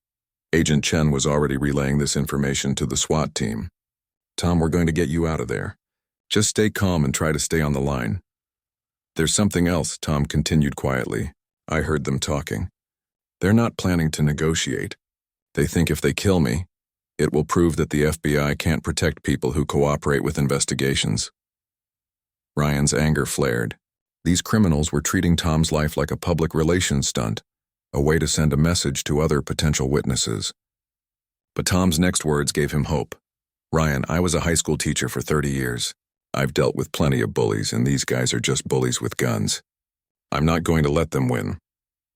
Agent Chen was already relaying this information to the SWAT team. "Tom, we're going to get you out of there. Just stay calm and try to stay on the line." "There's something else," Tom continued quietly. "I heard them talking. They're not planning to negotiate. They think if they kill me, it will prove that the FBI can't protect people who cooperate with investigations." Ryan's anger flared. These criminals were treating Tom's life like a public relations stunt, a way to send a message to other potential witnesses. But Tom's next words gave him hope. "Ryan, I was a high school teacher for 30 years. I've dealt with plenty of bullies, and these guys are just bullies with guns. I'm not going to let them win."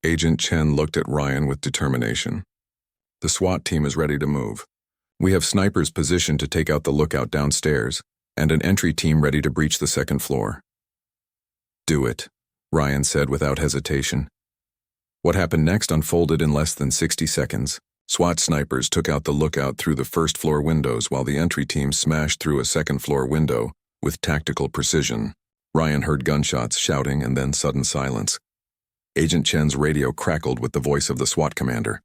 Agent Chen looked at Ryan with determination. "The SWAT team is ready to move. We have snipers positioned to take out the lookout downstairs, and an entry team ready to breach the 2nd floor." "Do it," Ryan said without hesitation. What happened next unfolded in less than 60 seconds. SWAT snipers took out the lookout through the 1st floor windows while the entry team smashed through a 2nd floor window with tactical precision. Ryan heard gunshots, shouting, and then sudden silence. Agent Chen's radio crackled with the voice of the SWAT commander.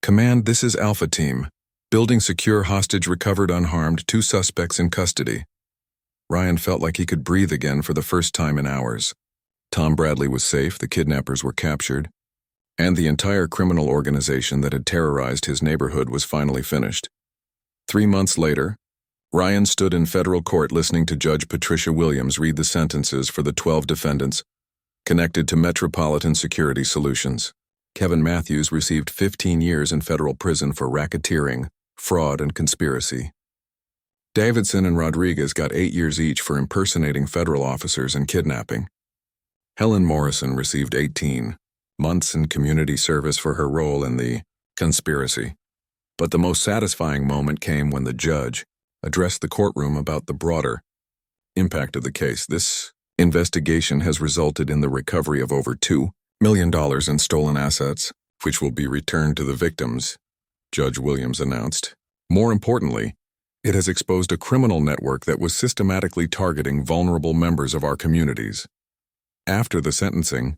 "Command, this is Alpha Team. Building secure hostage recovered unharmed, 2 suspects in custody. Ryan felt like he could breathe again for the first time in hours. Tom Bradley was safe, the kidnappers were captured, and the entire criminal organization that had terrorized his neighborhood was finally finished. 3 months later, Ryan stood in federal court listening to Judge Patricia Williams read the sentences for the 12 defendants connected to Metropolitan Security Solutions. Kevin Matthews received 15 years in federal prison for racketeering, fraud, and conspiracy. Davidson and Rodriguez got 8 years each for impersonating federal officers and kidnapping. Helen Morrison received 18 months in community service for her role in the conspiracy. But the most satisfying moment came when the judge addressed the courtroom about the broader impact of the case. This investigation has resulted in the recovery of over $2 million in stolen assets, which will be returned to the victims, Judge Williams announced. More importantly, it has exposed a criminal network that was systematically targeting vulnerable members of our communities. After the sentencing,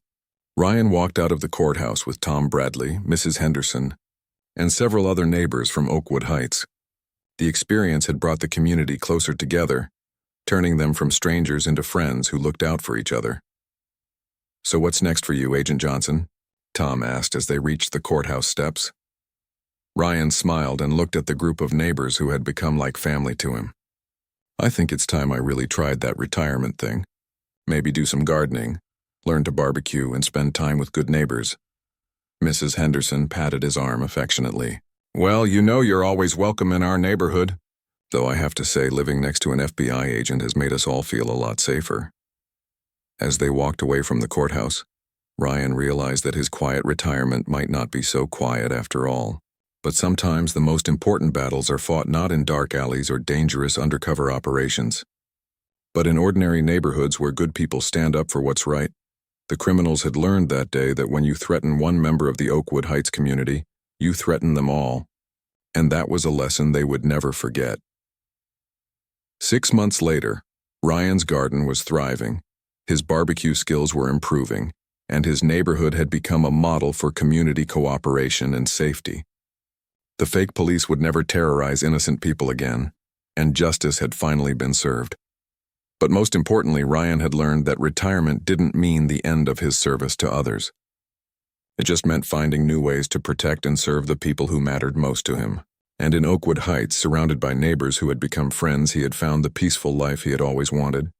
Ryan walked out of the courthouse with Tom Bradley, Mrs. Henderson, and several other neighbors from Oakwood Heights. The experience had brought the community closer together, turning them from strangers into friends who looked out for each other. "So what's next for you, Agent Johnson?" Tom asked as they reached the courthouse steps. Ryan smiled and looked at the group of neighbors who had become like family to him. "I think it's time I really tried that retirement thing. Maybe do some gardening, learn to barbecue, and spend time with good neighbors." Mrs. Henderson patted his arm affectionately. "Well, you know you're always welcome in our neighborhood. Though I have to say, living next to an FBI agent has made us all feel a lot safer." As they walked away from the courthouse, Ryan realized that his quiet retirement might not be so quiet after all. But sometimes the most important battles are fought not in dark alleys or dangerous undercover operations, but in ordinary neighborhoods where good people stand up for what's right. The criminals had learned that day that when you threaten one member of the Oakwood Heights community, you threaten them all. And that was a lesson they would never forget. 6 months later, Ryan's garden was thriving, his barbecue skills were improving, and his neighborhood had become a model for community cooperation and safety. The fake police would never terrorize innocent people again, and justice had finally been served. But most importantly, Ryan had learned that retirement didn't mean the end of his service to others. It just meant finding new ways to protect and serve the people who mattered most to him. And in Oakwood Heights, surrounded by neighbors who had become friends, he had found the peaceful life he had always wanted.